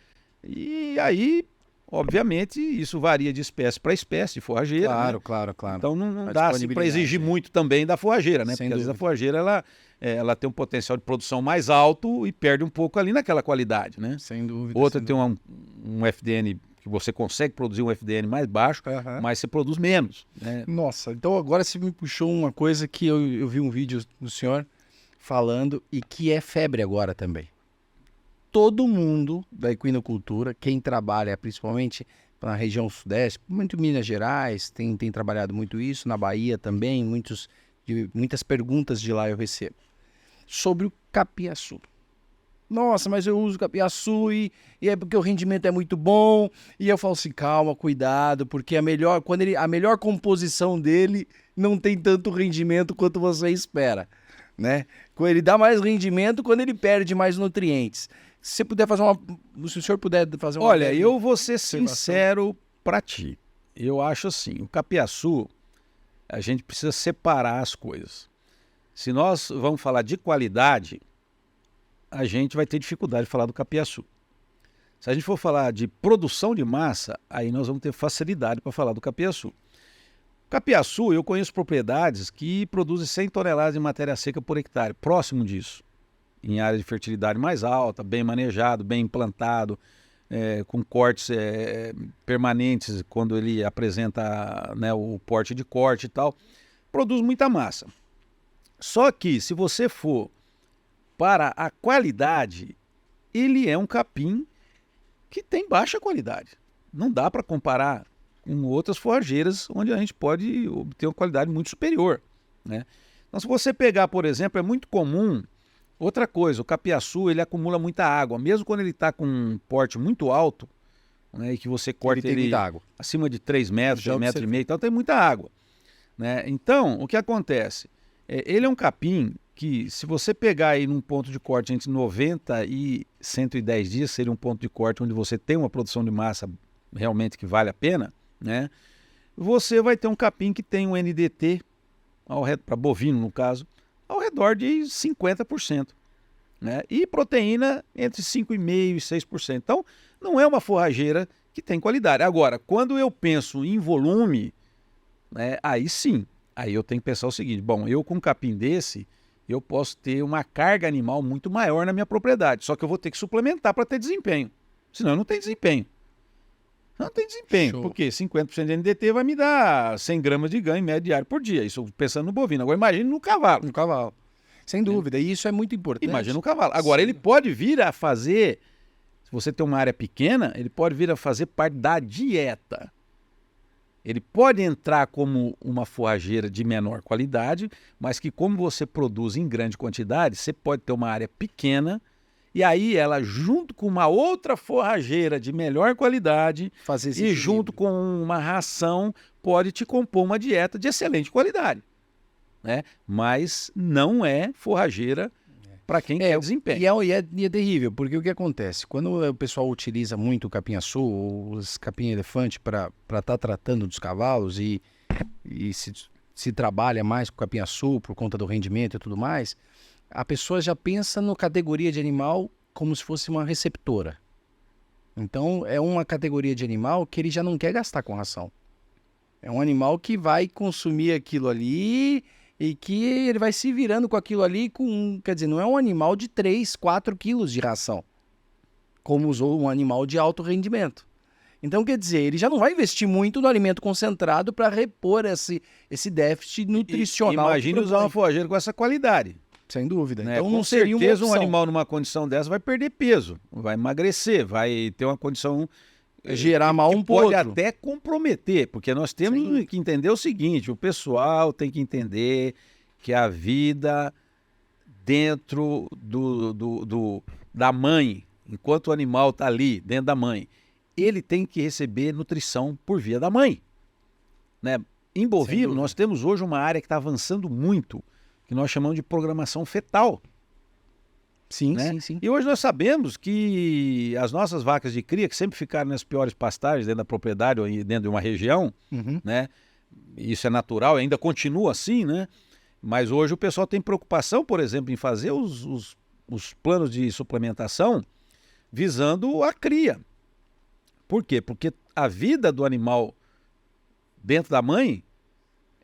E aí, obviamente, isso varia de espécie para espécie, de forrageira, Claro, né? claro. Então, não dá assim, para exigir muito também da forrageira, né? Sem Porque às vezes a dúvida. forrageira, ela tem um potencial de produção mais alto e perde um pouco ali naquela qualidade, né? Sem dúvida. Outra sem tem um FDN que você consegue produzir um FDN mais baixo, dúvida. mas você produz menos, né? Nossa, então agora você me puxou uma coisa que eu vi um vídeo do senhor falando e que é febre agora também. Todo mundo da equinocultura, quem trabalha principalmente na região sudeste, muito em Minas Gerais, tem trabalhado muito isso, na Bahia também, muitas perguntas de lá eu recebo. Sobre o capiaçu. Nossa, mas eu uso capiaçu e é porque o rendimento é muito bom. E eu falo assim, calma, cuidado, porque a melhor composição dele não tem tanto rendimento quanto você espera, né? Ele dá mais rendimento quando ele perde mais nutrientes. Se você puder fazer se o senhor puder fazer uma... Olha, eu vou ser sincero para ti. Eu acho assim, o capiaçu, a gente precisa separar as coisas. Se nós vamos falar de qualidade, a gente vai ter dificuldade de falar do capiaçu. Se a gente for falar de produção de massa, aí nós vamos ter facilidade para falar do capiaçu. Capiaçu, eu conheço propriedades que produzem 100 toneladas de matéria seca por hectare, próximo disso, em área de fertilidade mais alta, bem manejado, bem implantado, com cortes permanentes quando ele apresenta, né, o porte de corte e tal, produz muita massa. Só que se você for para a qualidade, ele é um capim que tem baixa qualidade. Não dá para comparar com outras forrageiras onde a gente pode obter uma qualidade muito superior, né? Então, se você pegar, por exemplo, é muito comum, outra coisa, o capiaçu ele acumula muita água, mesmo quando ele está com um porte muito alto, né, e que você corta ele acima de 3 metros, 2,5 metros, então tem muita água, né? Então, o que acontece? Ele é um capim que, se você pegar aí num ponto de corte entre 90 e 110 dias, seria um ponto de corte onde você tem uma produção de massa realmente que vale a pena, né? Você vai ter um capim que tem um NDT, para bovino no caso, ao redor de 50%, né? E proteína entre 5,5% e 6%. Então, não é uma forrageira que tem qualidade. Agora, quando eu penso em volume, né, aí sim, aí eu tenho que pensar o seguinte, bom, eu com um capim desse, eu posso ter uma carga animal muito maior na minha propriedade, só que eu vou ter que suplementar para ter desempenho, senão eu não tenho desempenho. Não tem desempenho, Show. Porque 50% de NDT vai me dar 100 gramas de ganho médio diário por dia, isso pensando no bovino. Agora imagine no cavalo. No cavalo. Sem dúvida, e isso é muito importante. Imagina no cavalo. Agora, ele pode vir a fazer, se você tem uma área pequena, ele pode vir a fazer parte da dieta. Ele pode entrar como uma forrageira de menor qualidade, mas que como você produz em grande quantidade, você pode ter uma área pequena e aí ela junto com uma outra forrageira de melhor qualidade e junto com uma ração pode te compor uma dieta de excelente qualidade, né? Mas não é forrageira para quem quer desempenho. E é terrível, porque o que acontece? Quando o pessoal utiliza muito o capim-açu, ou os capim-elefante para estar tratando dos cavalos e se trabalha mais com o capim-açu por conta do rendimento e tudo mais, a pessoa já pensa na categoria de animal como se fosse uma receptora. Então, é uma categoria de animal que ele já não quer gastar com ração. É um animal que vai consumir aquilo ali e que ele vai se virando com aquilo ali quer dizer, não é um animal de 3, 4 quilos de ração, como usou um animal de alto rendimento. Então, quer dizer, ele já não vai investir muito no alimento concentrado para repor esse déficit nutricional. Imagine usar uma forrageira com essa qualidade. Sem dúvida. Né? Então, Com não seria uma certeza, um opção. animal numa condição dessa vai perder peso, vai emagrecer, vai ter uma condição gerar mal um pode outro. até comprometer, porque nós temos que entender o seguinte, o pessoal tem que entender que a vida dentro da mãe, enquanto o animal está ali, dentro da mãe, ele tem que receber nutrição por via da mãe. Né? Em bovino, nós temos hoje uma área que está avançando muito, que nós chamamos de programação fetal. Sim, né? sim. E hoje nós sabemos que as nossas vacas de cria, que sempre ficaram nas piores pastagens dentro da propriedade ou dentro de uma região, né? Isso é natural, ainda continua assim, né? Mas hoje o pessoal tem preocupação, por exemplo, em fazer os planos de suplementação visando a cria. Por quê? Porque a vida do animal dentro da mãe,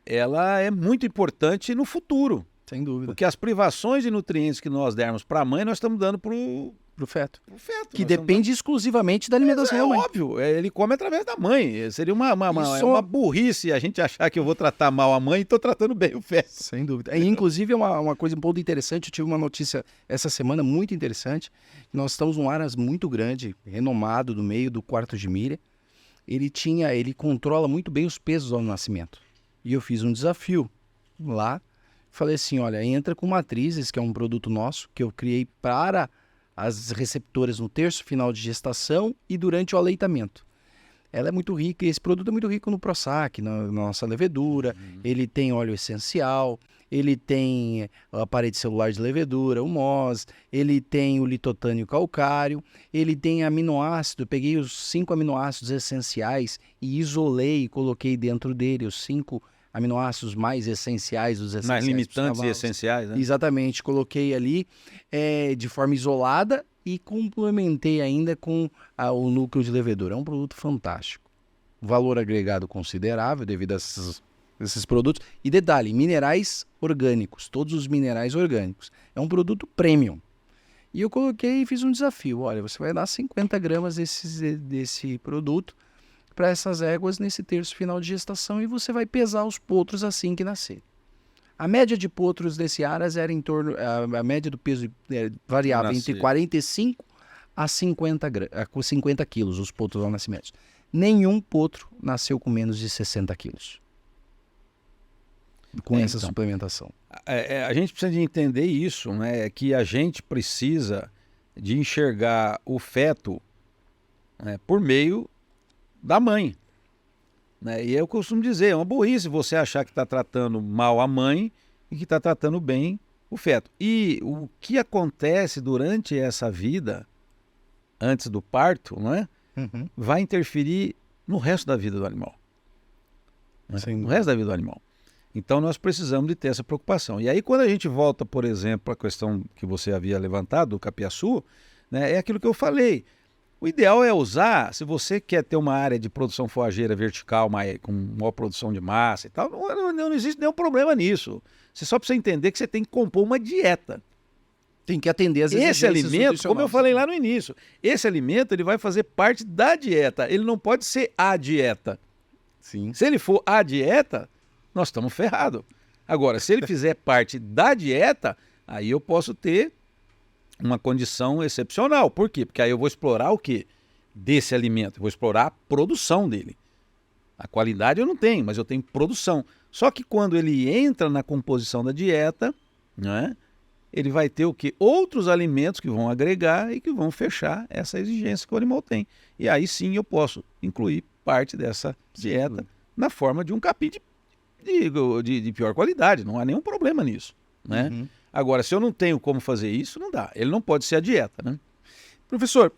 ela é muito importante no futuro. Sem dúvida. Porque as privações de nutrientes que nós dermos para a mãe, nós estamos dando para o feto. Que nós depende exclusivamente da alimentação da mãe. Óbvio, ele come através da mãe. Seria uma burrice a gente achar que eu vou tratar mal a mãe e estou tratando bem o feto. Sem dúvida. E, inclusive, é uma coisa um pouco interessante. Eu tive uma notícia essa semana muito interessante. Nós estamos num aras muito grande, renomado, no meio do quarto de milha. Ele controla muito bem os pesos ao nascimento. E eu fiz um desafio lá. Falei assim, olha, entra com matrizes, que é um produto nosso, que eu criei para as receptoras no terço final de gestação e durante o aleitamento. Ela é muito rica, esse produto é muito rico no Prosac, na nossa levedura, ele tem óleo essencial, ele tem a parede celular de levedura, o MOS, ele tem o litotânio calcário, ele tem aminoácido, peguei os 5 aminoácidos essenciais e isolei e coloquei dentro dele os 5 aminoácidos mais essenciais, os essenciais. Mais limitantes e essenciais, né? Exatamente, coloquei ali de forma isolada e complementei ainda com o núcleo de levedura. É um produto fantástico. Valor agregado considerável devido a esses produtos. E detalhe, minerais orgânicos, todos os minerais orgânicos. É um produto premium. E eu coloquei e fiz um desafio. Olha, você vai dar 50 gramas desse produto para essas éguas nesse terço final de gestação e você vai pesar os potros assim que nascer. A média de potros desse aras era em torno, a média do peso variava entre 45 a 50 quilos, os potros ao nascimento. Nenhum potro nasceu com menos de 60 quilos com essa suplementação. A gente precisa de entender isso, né? Que a gente precisa de enxergar o feto, né, por meio da mãe. Né? E eu costumo dizer, é uma burrice você achar que está tratando mal a mãe e que está tratando bem o feto. E o que acontece durante essa vida, antes do parto, né, vai interferir no resto da vida do animal. Né? No resto da vida do animal. Então nós precisamos de ter essa preocupação. E aí quando a gente volta, por exemplo, à questão que você havia levantado, do capiaçu, né, é aquilo que eu falei. O ideal é usar, se você quer ter uma área de produção forrageira vertical com maior produção de massa e tal, não existe nenhum problema nisso. Você só precisa entender que você tem que compor uma dieta. Tem que atender as exigências. Esse alimento, como eu falei lá no início, esse alimento ele vai fazer parte da dieta. Ele não pode ser a dieta. Sim. Se ele for a dieta, nós estamos ferrados. Agora, se ele fizer parte da dieta, aí eu posso ter uma condição excepcional. Por quê? Porque aí eu vou explorar o quê? Desse alimento. Eu vou explorar a produção dele. A qualidade eu não tenho, mas eu tenho produção. Só que quando ele entra na composição da dieta, né, ele vai ter o quê? Outros alimentos que vão agregar e que vão fechar essa exigência que o animal tem. E aí sim eu posso incluir parte dessa dieta na forma de um capim de pior qualidade. Não há nenhum problema nisso, né? Agora, se eu não tenho como fazer isso, não dá. Ele não pode ser a dieta, né? Professor,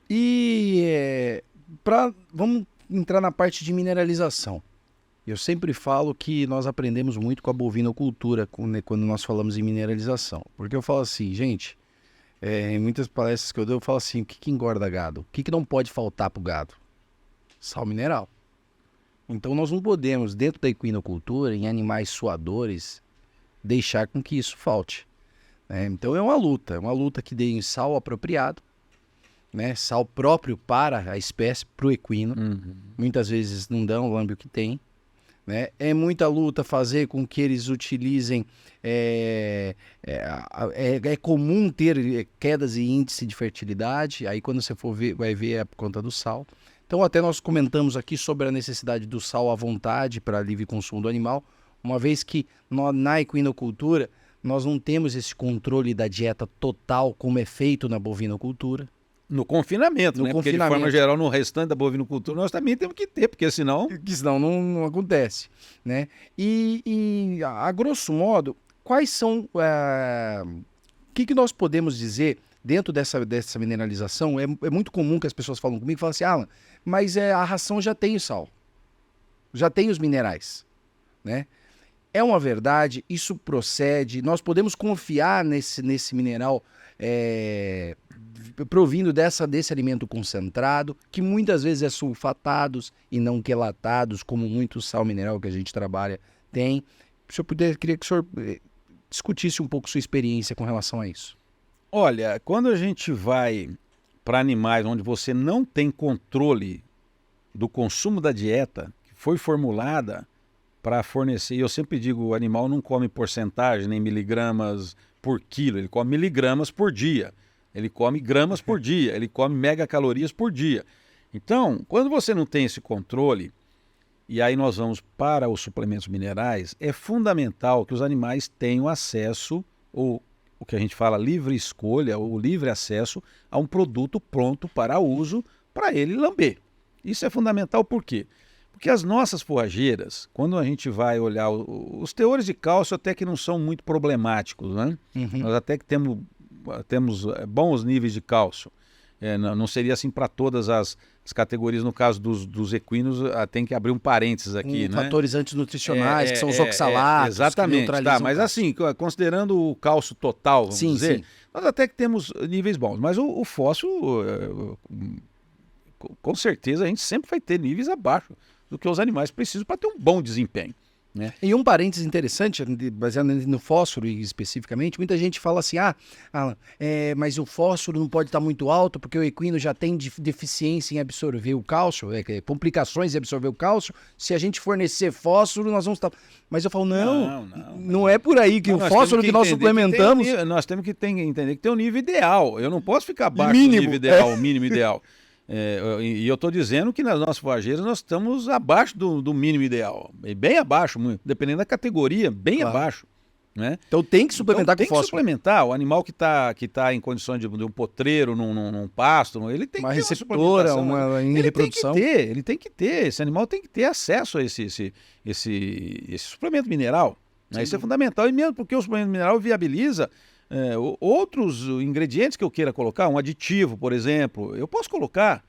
vamos entrar na parte de mineralização. Eu sempre falo que nós aprendemos muito com a bovinocultura quando nós falamos em mineralização. Porque eu falo assim, gente, Em muitas palestras que eu dou, eu falo assim, o que engorda gado? O que não pode faltar para o gado? Sal mineral. Então nós não podemos, dentro da equinocultura, em animais suadores, deixar com que isso falte. Né? Então é uma luta que dê sal apropriado, né? Sal próprio para a espécie, para o equino. Muitas vezes não dão, lambe o que tem. Né? É muita luta fazer com que eles utilizem. É comum ter quedas em índice de fertilidade. Aí quando você for ver, vai ver é por conta do sal. Então até nós comentamos aqui sobre a necessidade do sal à vontade para livre consumo do animal, uma vez que na equinocultura nós não temos esse controle da dieta total como é feito na bovinocultura. No confinamento, né? Porque de forma geral, no restante da bovinocultura, nós também temos que ter, porque senão não acontece, né? E a grosso modo, quais são... O que nós podemos dizer dentro dessa mineralização? É muito comum que as pessoas falam comigo, falam assim, Alan, mas a ração já tem o sal, já tem os minerais, né? É uma verdade, isso procede, nós podemos confiar nesse mineral provindo desse alimento concentrado, que muitas vezes é sulfatados e não quelatados, como muito sal mineral que a gente trabalha tem. Se eu puder, queria que o senhor discutisse um pouco sua experiência com relação a isso. Olha, quando a gente vai para animais onde você não tem controle do consumo da dieta, que foi formulada para fornecer, e eu sempre digo, o animal não come porcentagem, nem miligramas por quilo, ele come miligramas por dia. Ele come gramas por dia, ele come megacalorias por dia. Então, quando você não tem esse controle, e aí nós vamos para os suplementos minerais, é fundamental que os animais tenham acesso, ou o que a gente fala livre escolha, ou livre acesso a um produto pronto para uso, para ele lamber. Isso é fundamental por quê? Porque as nossas forrageiras, quando a gente vai olhar os teores de cálcio até que não são muito problemáticos, né? Nós até que temos bons níveis de cálcio. Não seria assim para todas as categorias, no caso dos equinos, tem que abrir um parênteses aqui, né? Fatores antinutricionais, que são os oxalatos. Exatamente, mas assim, considerando o cálcio total, vamos dizer, sim. Nós até que temos níveis bons, mas o fósforo, com certeza, a gente sempre vai ter níveis abaixo do que os animais precisam para ter um bom desempenho. Né? E um parênteses interessante, baseado no fósforo especificamente, muita gente fala assim, Alan, mas o fósforo não pode estar muito alto porque o equino já tem deficiência em absorver o cálcio, complicações em absorver o cálcio, se a gente fornecer fósforo nós vamos estar... Mas eu falo, não é por aí que o fósforo que nós suplementamos... Nós temos que entender que tem um nível ideal, eu não posso ficar abaixo do nível ideal, o mínimo ideal. E eu estou dizendo que nas nossas forrageiras nós estamos abaixo do mínimo ideal, bem abaixo, dependendo da categoria, bem abaixo. Né? Então tem que suplementar com fósforo. Tem que suplementar. O animal que tá em condições de um potreiro, num pasto, ele tem uma que ter receptora, em reprodução. Ele tem que ter, esse animal tem que ter acesso a esse suplemento mineral. Né? Isso é fundamental, e mesmo porque o suplemento mineral viabiliza outros ingredientes que eu queira colocar, um aditivo, por exemplo, eu posso colocar,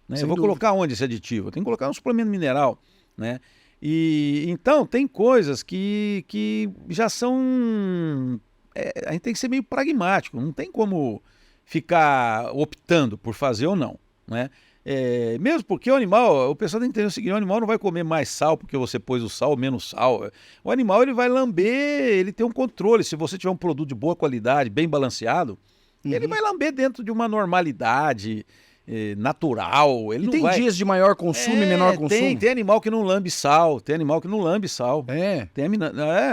né? Eu vou colocar onde esse aditivo? Eu tenho que colocar um suplemento mineral, né? E então tem coisas que já são... a gente tem que ser meio pragmático, não tem como ficar optando por fazer ou não, né? Mesmo porque o pessoal tem que entender o seguinte, o animal não vai comer mais sal porque você pôs o sal ou menos sal. O animal ele vai lamber, ele tem um controle. Se você tiver um produto de boa qualidade, bem balanceado, ele vai lamber dentro de uma normalidade natural. Ele tem dias de maior consumo e menor consumo? Tem animal que não lambe sal, tem animal que não lambe sal.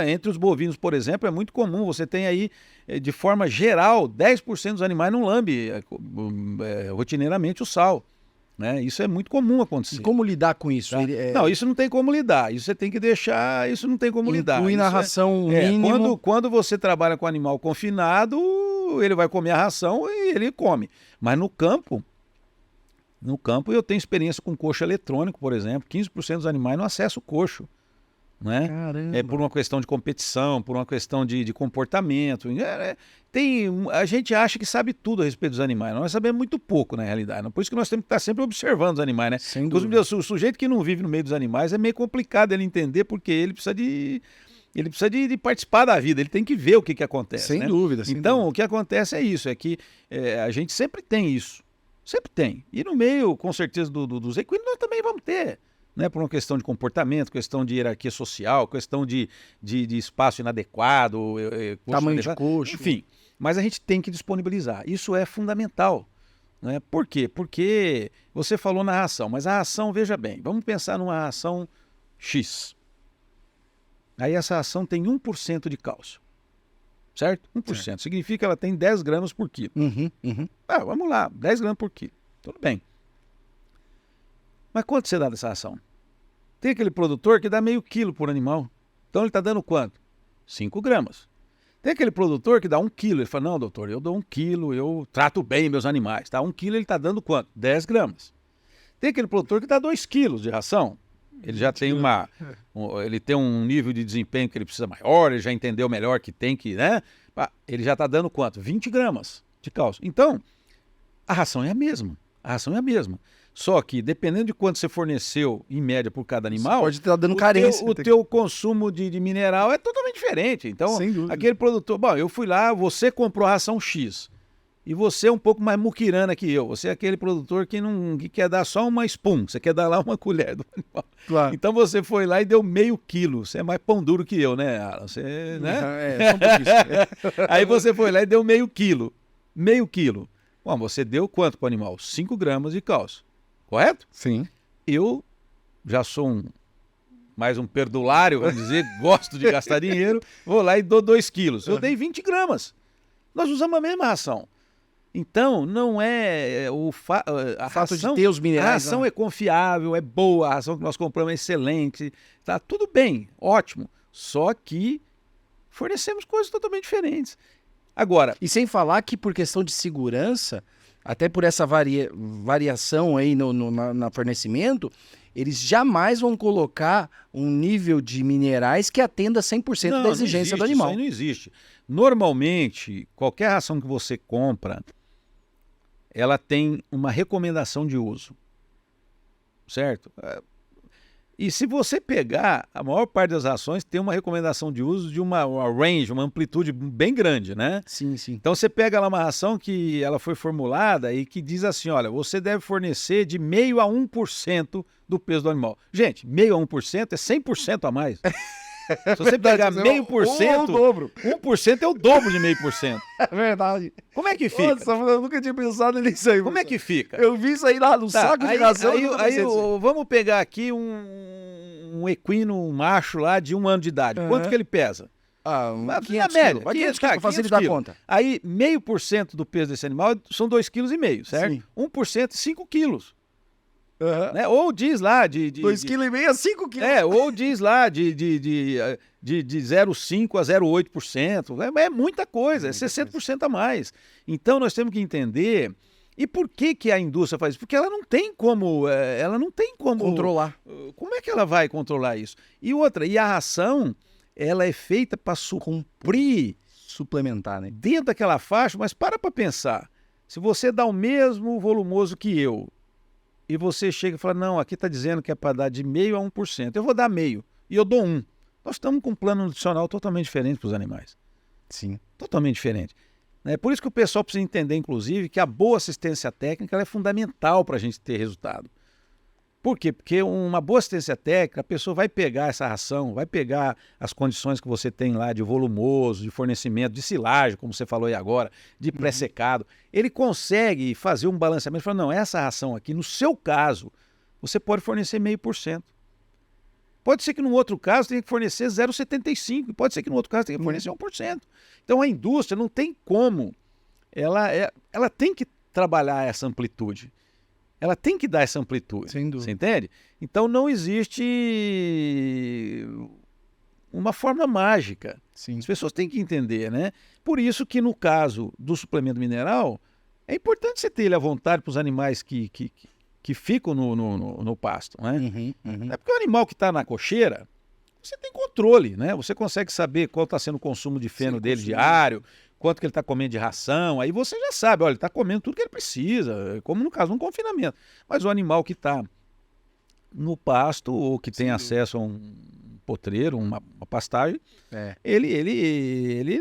Entre os bovinos, por exemplo, é muito comum. Você tem aí, de forma geral, 10% dos animais não lambe rotineiramente o sal. Né? Isso é muito comum acontecer. E como lidar com isso? Tá? Não, isso não tem como lidar. Isso você tem que deixar. Isso não tem como lidar. Incluir na ração mínimo. Quando você trabalha com animal confinado, ele vai comer a ração e ele come. Mas no campo eu tenho experiência com coxo eletrônico, por exemplo. 15% dos animais não acessam o coxo. Né? Por uma questão de competição, por uma questão de comportamento. A gente acha que sabe tudo a respeito dos animais, nós sabemos muito pouco na realidade. Por isso que nós temos que estar sempre observando os animais. Né? O sujeito que não vive no meio dos animais é meio complicado ele entender, porque ele precisa ele precisa de participar da vida, ele tem que ver o que acontece. Sem né? dúvida. Sem Então, dúvida. o que acontece é isso, é que a gente sempre tem isso. Sempre tem. E no meio, com certeza, dos equínomos nós também vamos ter. Né? Por uma questão de comportamento, questão de hierarquia social, questão de espaço inadequado, Tamanho de coxo. enfim. Mas a gente tem que disponibilizar. Isso é fundamental. Né? Por quê? Porque você falou na ração, mas a ração, veja bem, vamos pensar numa ração X. Aí essa ração tem 1% de cálcio. Certo? 1%. Certo. Significa que ela tem 10 gramas por quilo. Vamos lá, 10 gramas por quilo. Tudo bem. Mas quanto você dá dessa ração? Tem aquele produtor que dá meio quilo por animal. Então ele está dando quanto? 5 gramas. Tem aquele produtor que dá 1 quilo. Ele fala, não, doutor, eu dou 1 quilo, eu trato bem meus animais. Tá? 1 quilo ele está dando quanto? 10 gramas. Tem aquele produtor que dá 2 quilos de ração. Ele já tem ele tem um nível de desempenho que ele precisa maior, ele já entendeu melhor que tem que, né? Ele já está dando quanto? 20 gramas de cálcio. Então, a ração é a mesma. A ração é a mesma. Só que, dependendo de quanto você forneceu, em média, por cada animal, você pode estar dando carência. O teu consumo de mineral é totalmente diferente. Então, aquele produtor... Bom, eu fui lá, você comprou a ração X. E você é um pouco mais muquirana que eu. Você é aquele produtor que quer dar só uma spoon. Você quer dar lá uma colher do animal. Claro. Então você foi lá e deu meio quilo. Você é mais pão duro que eu, né, Alan? Você, né? Só um pouquinho. Aí você foi lá e deu meio quilo. Meio quilo. Bom, você deu quanto para o animal? 5 gramas de cálcio. Correto? Sim. Eu já sou mais um perdulário, vamos dizer, gosto de gastar dinheiro, vou lá e dou 2 quilos. Eu dei 20 gramas. Nós usamos a mesma ração. Então, não é a fato de ter os minerais. A ração é confiável, é boa, a ração que nós compramos é excelente, tá tudo bem, ótimo. Só que fornecemos coisas totalmente diferentes. Agora... E sem falar que por questão de segurança, até por essa variação aí no fornecimento, eles jamais vão colocar um nível de minerais que atenda 100% da exigência do animal. Isso aí não existe. Normalmente, qualquer ração que você compra, ela tem uma recomendação de uso, certo? E se você pegar, a maior parte das rações tem uma recomendação de uso de uma range, uma amplitude bem grande, né? Sim, sim. Então você pega lá uma ração que ela foi formulada e que diz assim, olha, você deve fornecer de 0,5% a 1% do peso do animal. Gente, 0,5% a 1% é 100% a mais. Se você pegar 0,5%, é o dobro. 1% é o dobro de 0,5%. É verdade. Como é que fica? Nossa, eu nunca tinha pensado nisso aí. Como é que fica? Eu vi isso aí lá no saco de ração. Aí vamos pegar aqui um equino macho lá de 1 ano de idade. Quanto que ele pesa? Na 500 média. Vai 500 quilos, para facilitar a conta. Aí 0,5% do peso desse animal são 2,5 kg, certo? Sim. 1% é 5 quilos. Né? Ou diz lá de 2,5 kg a 5 quilos. Ou diz lá de 0,5% a 0,8%. É muita coisa, é 60% a mais. Então nós temos que entender. E por que a indústria faz isso? Porque ela não tem como controlar. Como é que ela vai controlar isso? E outra, a ração, ela é feita para suprir, suplementar, né? Dentro daquela faixa, mas para pensar. Se você dá o mesmo volumoso que eu, e você chega e fala, não, aqui está dizendo que é para dar de 0,5% a 1%. Eu vou dar 0,5% e eu dou 1%. Nós estamos com um plano nutricional totalmente diferente para os animais. Sim. Totalmente diferente. É por isso que o pessoal precisa entender, inclusive, que a boa assistência técnica ela é fundamental para a gente ter resultado. Por quê? Porque uma boa assistência técnica, a pessoa vai pegar essa ração, vai pegar as condições que você tem lá de volumoso, de fornecimento, de silagem, como você falou aí agora, de pré-secado. Ele consegue fazer um balanceamento e falar, não, essa ração aqui, no seu caso, você pode fornecer 0,5%. Pode ser que no outro caso tenha que fornecer 0,75%, pode ser que no outro caso tenha que fornecer 1%. Então a indústria não tem como, ela tem que trabalhar essa amplitude. Ela tem que dar essa amplitude. Sem dúvida. Você entende? Então não existe uma fórmula mágica. Sim. As pessoas têm que entender, né? Por isso que no caso do suplemento mineral, é importante você ter ele à vontade para os animais que ficam no pasto, né? É porque o animal que está na cocheira, você tem controle, né? Você consegue saber qual está sendo o consumo de feno dele diário, quanto que ele está comendo de ração, aí você já sabe, olha, ele está comendo tudo que ele precisa, como no caso de um confinamento. Mas o animal que está no pasto ou que tem acesso a um potreiro, uma pastagem, É.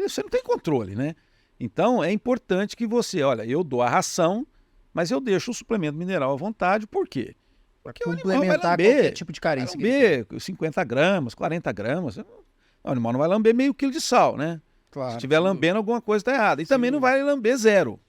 você não tem controle, né? Então, é importante que você, olha, eu dou a ração, mas eu deixo o suplemento mineral à vontade, por quê? Porque o animal vai Complementar lamber, qualquer tipo de vai carência que ele lamber 50 gramas, 40 gramas, o animal não vai lamber meio quilo de sal, né? Claro. Se estiver lambendo, alguma coisa está errada. E também não vai lamber zero.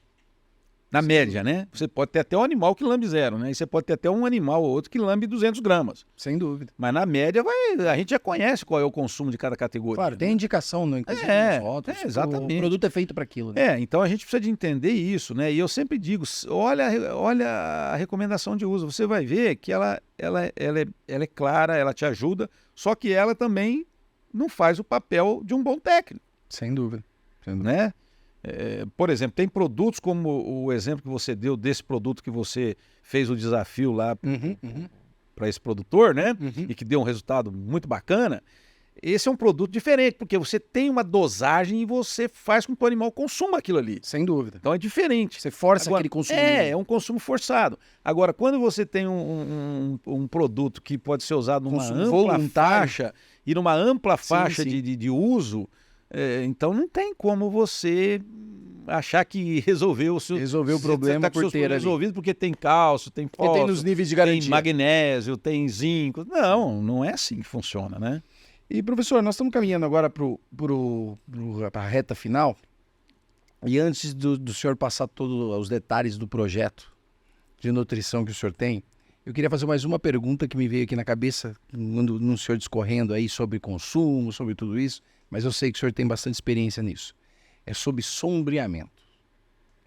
Na média, né? Você pode ter até um animal que lambe zero, né? E você pode ter até um animal ou outro que lambe 200 gramas. Sem dúvida. Mas na média, a gente já conhece qual é o consumo de cada categoria. Claro, tem indicação, não? Inclusive nos rótulos. Exatamente. O produto é feito para aquilo, né? Então a gente precisa de entender isso, né? E eu sempre digo, olha a recomendação de uso, você vai ver que ela é clara, ela te ajuda, só que ela também não faz o papel de um bom técnico. Sem dúvida. Né? Por exemplo, tem produtos como o exemplo que você deu desse produto que você fez o desafio lá para esse produtor, né? E que deu um resultado muito bacana. Esse é um produto diferente, porque você tem uma dosagem e você faz com que o animal consuma aquilo ali. Sem dúvida. Então é diferente. Você força Agora, aquele consumo. É um consumo forçado. Agora, quando você tem um produto que pode ser usado numa Consumo ampla voluntário. faixa e numa ampla faixa sim. de uso, então não tem como você achar que resolveu o problema tá com por seus ter problemas ali. resolvidos porque tem cálcio, tem Porque tem nos fósforo, níveis de tem garantia. magnésio, tem zinco. Não é assim que funciona, né? E, professor, nós estamos caminhando agora para a reta final. E antes do senhor passar todos os detalhes do projeto de nutrição que o senhor tem, eu queria fazer mais uma pergunta que me veio aqui na cabeça, no senhor discorrendo aí sobre consumo, sobre tudo isso, mas eu sei que o senhor tem bastante experiência nisso. É sobre sombreamento.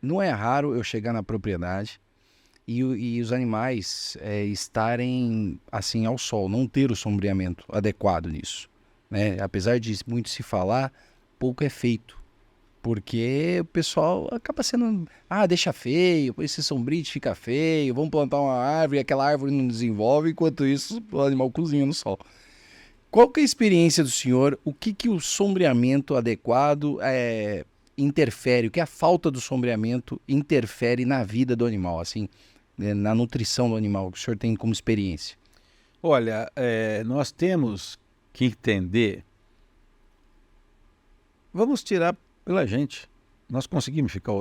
Não é raro eu chegar na propriedade e os animais estarem assim ao sol, não ter o sombreamento adequado nisso, né? Apesar de muito se falar, pouco é feito, porque o pessoal acaba sendo, deixa feio, pois esse sombrite fica feio, vamos plantar uma árvore e aquela árvore não desenvolve, enquanto isso o animal cozinha no sol. Qual que é a experiência do senhor? O que o sombreamento adequado interfere? O que a falta do sombreamento interfere na vida do animal, assim, na nutrição do animal, que o senhor tem como experiência? Olha, nós temos que entender. Vamos tirar pela gente. Nós conseguimos ficar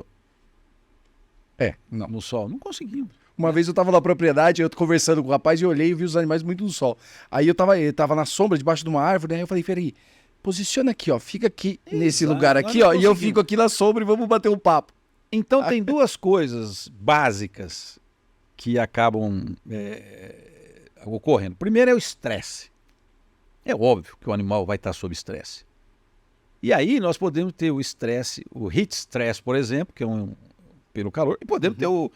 Não. no sol? Não conseguimos. Uma vez eu estava na propriedade, eu tô conversando com o rapaz e eu olhei e vi os animais muito no sol. Aí ele tava na sombra, debaixo de uma árvore, né? Aí eu falei, peraí, posiciona aqui, ó, fica aqui nesse lugar aqui, ó, e eu fico aqui na sombra e vamos bater um papo. Então tem duas coisas básicas que acabam ocorrendo. Primeiro é o estresse. É óbvio que o animal vai estar sob estresse. E aí nós podemos ter o estresse, o heat stress, por exemplo, que é pelo calor, e podemos ter o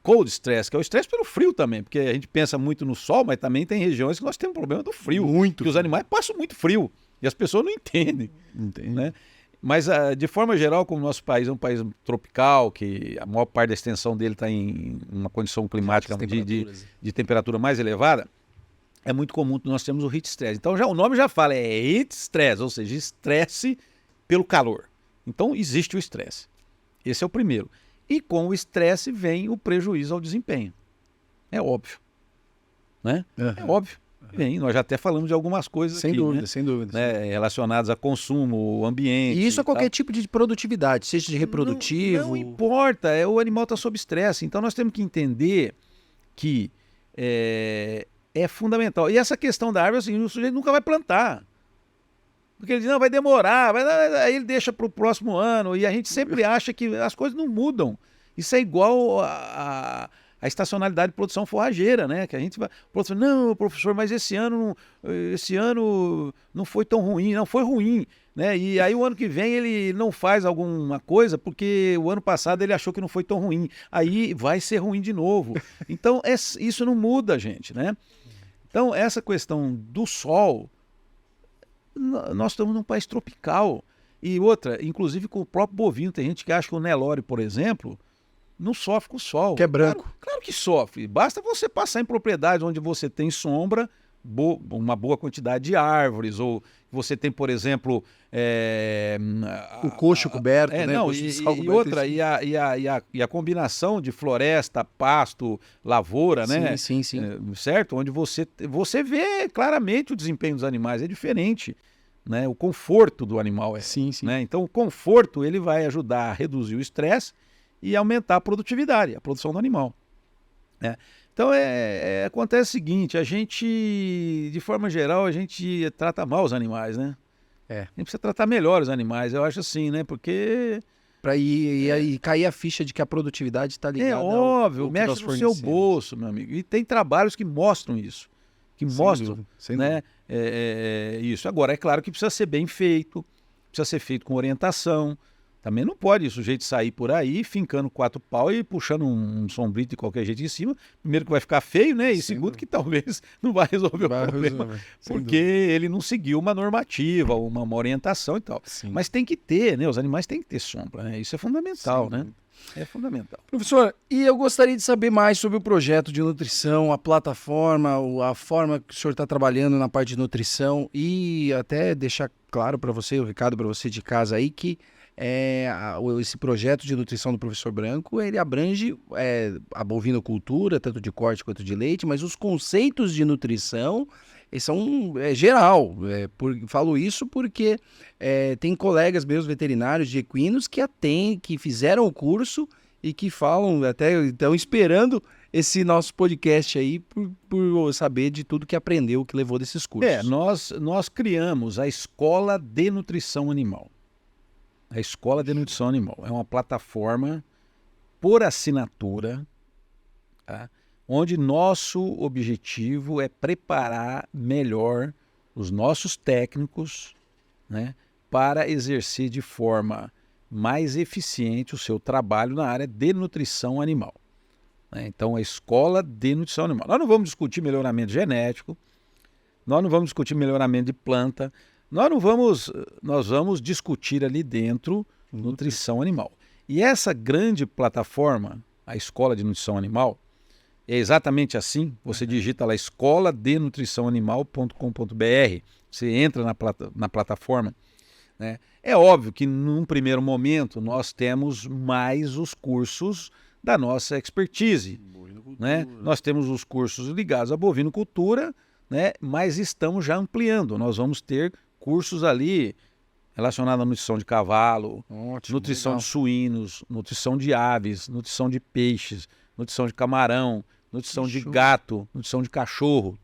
cold stress, que é o estresse pelo frio também, porque a gente pensa muito no sol, mas também tem regiões que nós temos problema do frio. Muito. Que os animais passam muito frio e as pessoas não entendem. Entende? Né? Mas, de forma geral, como o nosso país é um país tropical, que a maior parte da extensão dele está em uma condição climática de temperatura mais elevada, é muito comum que nós temos o heat stress. Então, o nome já fala, é heat stress, ou seja, estresse pelo calor. Então, existe o estresse. Esse é o primeiro. E com o estresse vem o prejuízo ao desempenho. É óbvio. Né? É óbvio. Bem, nós já até falamos de algumas coisas sem aqui, dúvida, né? sem dúvida. Né? Relacionadas a consumo, ambiente. E isso a qualquer tipo de produtividade, seja de reprodutivo. Não importa, o animal está sob estresse. Então nós temos que entender que é fundamental. E essa questão da árvore, assim, o sujeito nunca vai plantar. Porque ele diz, não, vai demorar, aí ele deixa para o próximo ano. E a gente sempre acha que as coisas não mudam. Isso é igual a estacionalidade de produção forrageira, né? Que a gente vai, não, professor, mas esse ano não foi tão ruim, não foi ruim, né? E aí o ano que vem ele não faz alguma coisa porque o ano passado ele achou que não foi tão ruim, aí vai ser ruim de novo. Então isso não muda, gente, né? Então essa questão do sol, nós estamos num país tropical e outra, inclusive com o próprio bovino, tem gente que acha que o Nelore, por exemplo, não sofre com o sol. Que é branco. Claro que sofre. Basta você passar em propriedades onde você tem sombra uma boa quantidade de árvores, ou você tem, por exemplo... o coxo coberto, né? Não, e outra, e a combinação de floresta, pasto, lavoura, né? Sim. Certo? Onde você vê claramente o desempenho dos animais, é diferente, né? O conforto do animal Sim. né? Então, o conforto ele vai ajudar a reduzir o estresse e aumentar a produtividade, a produção do animal, né? Então, acontece o seguinte, a gente, de forma geral, a gente trata mal os animais, né? A gente precisa tratar melhor os animais, eu acho assim, né? Porque... Para ir cair a ficha de que a produtividade está ligada É óbvio, ao que mexe nós no seu fornecemos. bolso, meu amigo. E tem trabalhos que mostram isso. Que Sem mostram, dúvida, sem né? Isso. Agora, é claro que precisa ser bem feito, precisa ser feito com orientação. Também não pode o sujeito sair por aí fincando 4 pau e puxando um sombrito de qualquer jeito em cima. Primeiro que vai ficar feio, né? E segundo que talvez não vai resolver o problema, porque ele não seguiu uma normativa, uma orientação e tal. Sim. Mas tem que ter, né? Os animais têm que ter sombra, né? Isso é fundamental, né? É fundamental. Professor, e eu gostaria de saber mais sobre o projeto de nutrição, a plataforma, a forma que o senhor está trabalhando na parte de nutrição e até deixar claro para você, o recado para você de casa aí, que esse projeto de nutrição do professor Branco, ele abrange a bovinocultura, tanto de corte quanto de leite, mas os conceitos de nutrição são geral. Falo isso porque tem colegas meus veterinários de equinos que fizeram o curso e que falam, até estão esperando esse nosso podcast aí por saber de tudo que aprendeu, que levou desses cursos. Nós criamos a Escola de Nutrição Animal. A Escola de Nutrição Animal é uma plataforma por assinatura, tá? Onde nosso objetivo é preparar melhor os nossos técnicos, né, para exercer de forma mais eficiente o seu trabalho na área de nutrição animal, né? Então, a Escola de Nutrição Animal. Nós não vamos discutir melhoramento genético, nós não vamos discutir melhoramento de planta, nós vamos discutir ali dentro nutrição animal. E essa grande plataforma, a Escola de Nutrição Animal, é exatamente assim. Você digita lá escoladenutriçãoanimal.com.br, você entra na plataforma, né? É óbvio que num primeiro momento nós temos mais os cursos da nossa expertise, né? Nós temos os cursos ligados à bovinocultura, né? Mas estamos já ampliando. Nós vamos ter cursos ali relacionados à nutrição de cavalo, nutrição de suínos, nutrição de aves, nutrição de peixes, nutrição de camarão, nutrição de gato, nutrição de cachorro,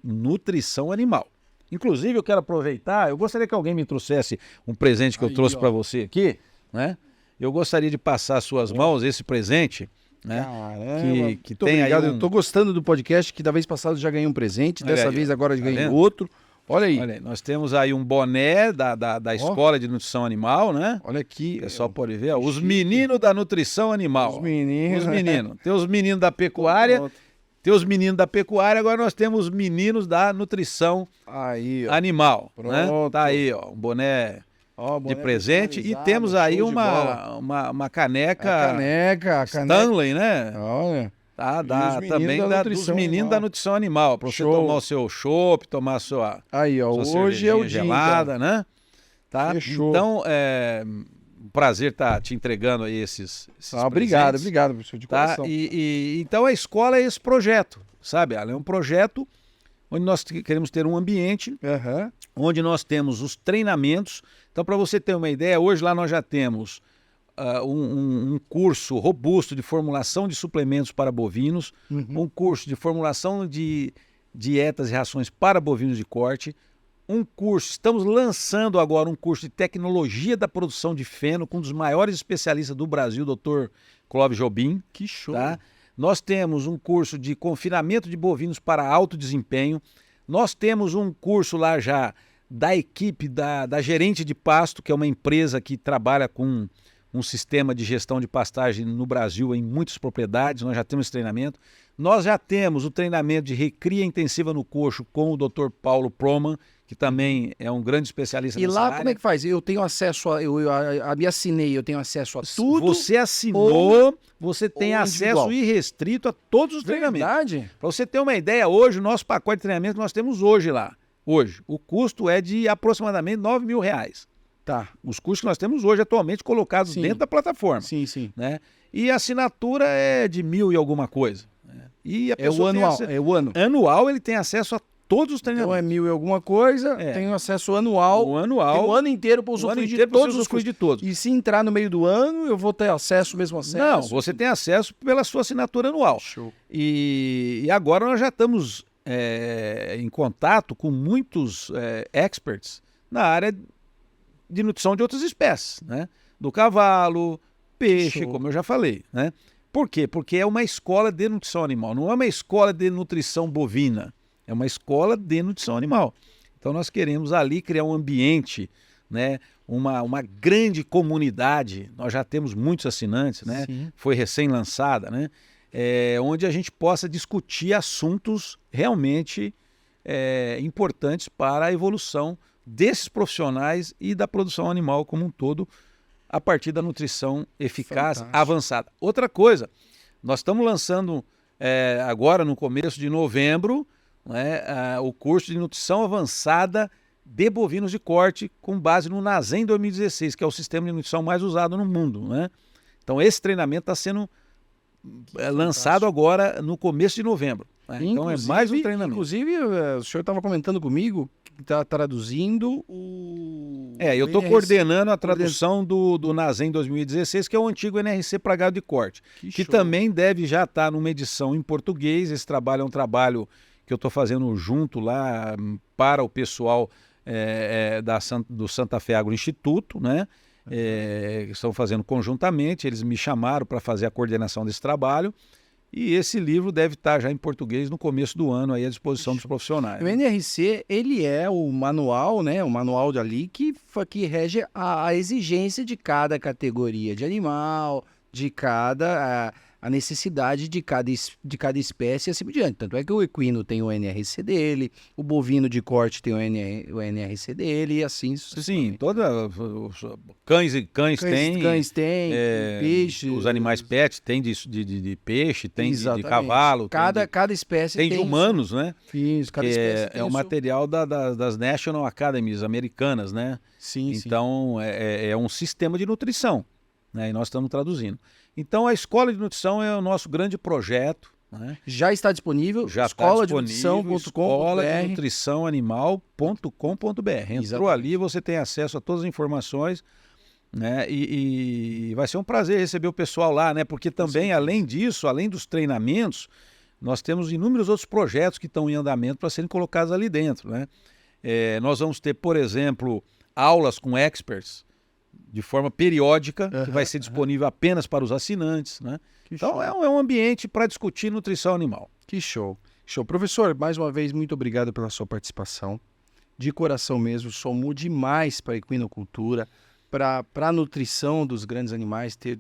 nutrição animal. Inclusive, eu quero aproveitar, eu gostaria que alguém me trouxesse um presente que eu trouxe para você aqui, né? Eu gostaria de passar às suas mãos esse presente, né? Caramba, que tem obrigado. aí Eu tô gostando do podcast, que da vez passada já ganhei um presente, dessa vez agora ganhei outro. Olha aí. Olha aí, nós temos aí um boné da Escola de Nutrição Animal, né? Olha aqui. O pessoal pode ver, ó, os meninos da nutrição animal. Os meninos. Tem os meninos da pecuária, agora nós temos os meninos da nutrição animal. Né? Tá aí, ó, um boné de presente. E temos aí uma caneca, Stanley, né? Olha. Também dos meninos da nutrição animal, para você tomar o seu chopp, tomar a sua, sua hoje é o dia gelada, né? Tá? Fechou. Então, um prazer estar te entregando aí esses obrigado, professor, de coração. Então a escola é esse projeto, sabe? Ela é um projeto onde nós queremos ter um ambiente, onde nós temos os treinamentos. Então, para você ter uma ideia, hoje lá nós já temos um curso robusto de formulação de suplementos para bovinos, um curso de formulação de dietas e rações para bovinos de corte, estamos lançando agora um curso de tecnologia da produção de feno com um dos maiores especialistas do Brasil, Dr. Clóvis Jobim. Que show! Tá? Nós temos um curso de confinamento de bovinos para alto desempenho, nós temos um curso lá já da equipe da Gerente de Pasto, que é uma empresa que trabalha com um sistema de gestão de pastagem no Brasil em muitas propriedades, nós já temos esse treinamento. Nós já temos o treinamento de recria intensiva no coxo com o Dr. Paulo Proman, que também é um grande especialista E nessa lá área. como é que faz? Eu tenho acesso a me assinei, eu tenho acesso a tudo? Você assinou, você tem ou acesso individual? irrestrito a todos os treinamentos. Verdade? Para você ter uma ideia, hoje o nosso pacote de treinamento que nós temos hoje lá. Hoje, o custo é de aproximadamente R$9.000. Tá. Os custos que nós temos hoje atualmente colocados Sim. dentro da plataforma. Sim, sim. Né? E a assinatura é de 1.000 e alguma coisa. Né? E a É o pessoa tem anual, acesso- é o ano. Anual ele tem acesso a todos os Então treinamentos. é 1.000 e alguma coisa, É. tenho acesso anual, O anual, tem o ano inteiro para o ano usufruir de inteiro para você todos os usufruir cursos. de todos. E se entrar no meio do ano, eu vou ter acesso, mesmo acesso? Não, você tem acesso pela sua assinatura anual. Show. E agora nós já estamos em contato com muitos experts na área de nutrição de outras espécies, né? Do cavalo, peixe, Show. como eu já falei, né? Por quê? Porque é uma escola de nutrição animal, não é uma escola de nutrição bovina, é uma escola de nutrição animal. Então nós queremos ali criar um ambiente, né? Uma grande comunidade, nós já temos muitos assinantes, né? Sim. Foi recém-lançada, né? Onde a gente possa discutir assuntos realmente importantes para a evolução desses profissionais e da produção animal como um todo, a partir da nutrição eficaz, Fantástico. avançada. Outra coisa, nós estamos lançando agora no começo de novembro, né, o curso de nutrição avançada de bovinos de corte com base no NASEM 2016, que é o sistema de nutrição mais usado no mundo, né? Então esse treinamento está sendo lançado agora no começo de novembro. Né? Então é mais um treinamento. Inclusive, o senhor estava comentando comigo que está traduzindo o... Eu estou NRC. coordenando a tradução do NASEM 2016, que é o antigo NRC para gado de corte, que show. também deve já estar numa edição em português. Esse trabalho é um trabalho que eu estou fazendo junto lá para o pessoal do Santa Fe Agro Instituto, né? Que estão fazendo conjuntamente. Eles me chamaram para fazer a coordenação desse trabalho. E esse livro deve estar já em português no começo do ano aí à disposição dos profissionais. O NRC, ele é o manual, né? O manual ali que rege a exigência de cada categoria de animal, de cada a necessidade de cada espécie e assim por diante. Tanto é que o equino tem o NRC dele, o bovino de corte tem o NRC dele e assim Sim, cães têm. Cães têm, peixe. Os animais pets têm de peixe, tem de cavalo. Cada espécie tem de humanos, né? Isso, cada espécie tem o material das National Academies americanas, né? Sim, então, é um sistema de nutrição, né? E nós estamos traduzindo. Então, a Escola de Nutrição é o nosso grande projeto. Né? Já está disponível, já escola está disponível, escola-de-nutrição-animal.com.br. Entrou ali, você tem acesso a todas as informações, né? E vai ser um prazer receber o pessoal lá, né? Porque também, além disso, além dos treinamentos, nós temos inúmeros outros projetos que estão em andamento para serem colocados ali dentro, né? Nós vamos ter, por exemplo, aulas com experts de forma periódica, que vai ser disponível apenas para os assinantes, né? Então é um ambiente para discutir nutrição animal. Que show. Show. Professor, mais uma vez, muito obrigado pela sua participação. De coração mesmo, somou demais para a equinocultura, para a nutrição dos grandes animais, ter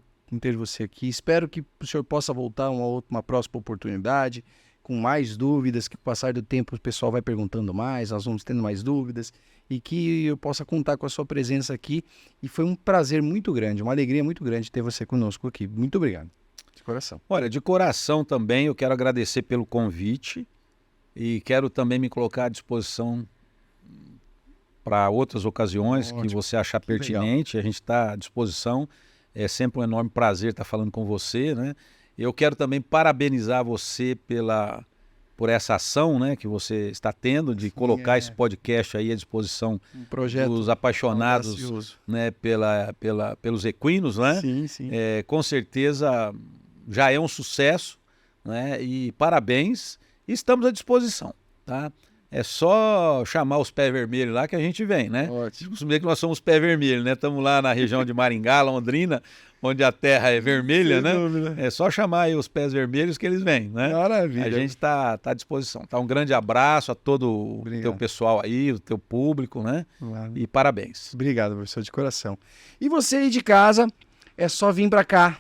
você aqui. Espero que o senhor possa voltar uma próxima oportunidade, com mais dúvidas, que com o passar do tempo o pessoal vai perguntando mais, nós vamos tendo mais dúvidas, e que eu possa contar com a sua presença aqui. E foi um prazer muito grande, uma alegria muito grande ter você conosco aqui. Muito obrigado. De coração. Olha, de coração também eu quero agradecer pelo convite e quero também me colocar à disposição para outras ocasiões que você achar pertinente. A gente está à disposição. É sempre um enorme prazer estar falando com você, né? Eu quero também parabenizar você por essa ação, né, que você está tendo de colocar esse podcast aí à disposição dos apaixonados, né, pelos equinos, né? Sim, sim. Com certeza já é um sucesso, né? E parabéns. Estamos à disposição, tá? É só chamar os pés vermelhos lá que a gente vem, né? Ótimo. Costumo dizer que nós somos pés vermelhos, né? Estamos lá na região de Maringá, Londrina, onde a terra é vermelha, né? É só chamar aí os pés vermelhos que eles vêm, né? Maravilha. A gente está à disposição. Tá? Um grande abraço a todo o teu pessoal aí, o teu público, né? E parabéns. Obrigado, professor, de coração. E você aí de casa, é só vir para cá.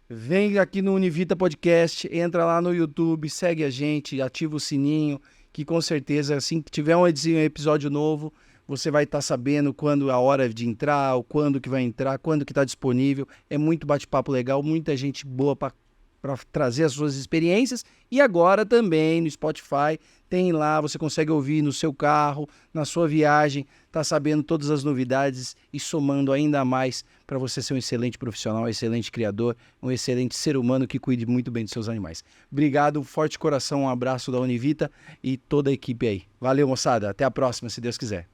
Vem aqui no Univita Podcast, entra lá no YouTube, segue a gente, ativa o sininho, que com certeza assim que tiver um episódio novo, você vai estar sabendo quando é a hora de entrar, ou quando que vai entrar, quando que está disponível. É muito bate-papo legal, muita gente boa para trazer as suas experiências. E agora também no Spotify tem lá, você consegue ouvir no seu carro, na sua viagem, tá sabendo todas as novidades e somando ainda mais para você ser um excelente profissional, um excelente criador, um excelente ser humano que cuide muito bem dos seus animais. Obrigado, um forte coração, um abraço da Univita e toda a equipe aí. Valeu, moçada, até a próxima, se Deus quiser.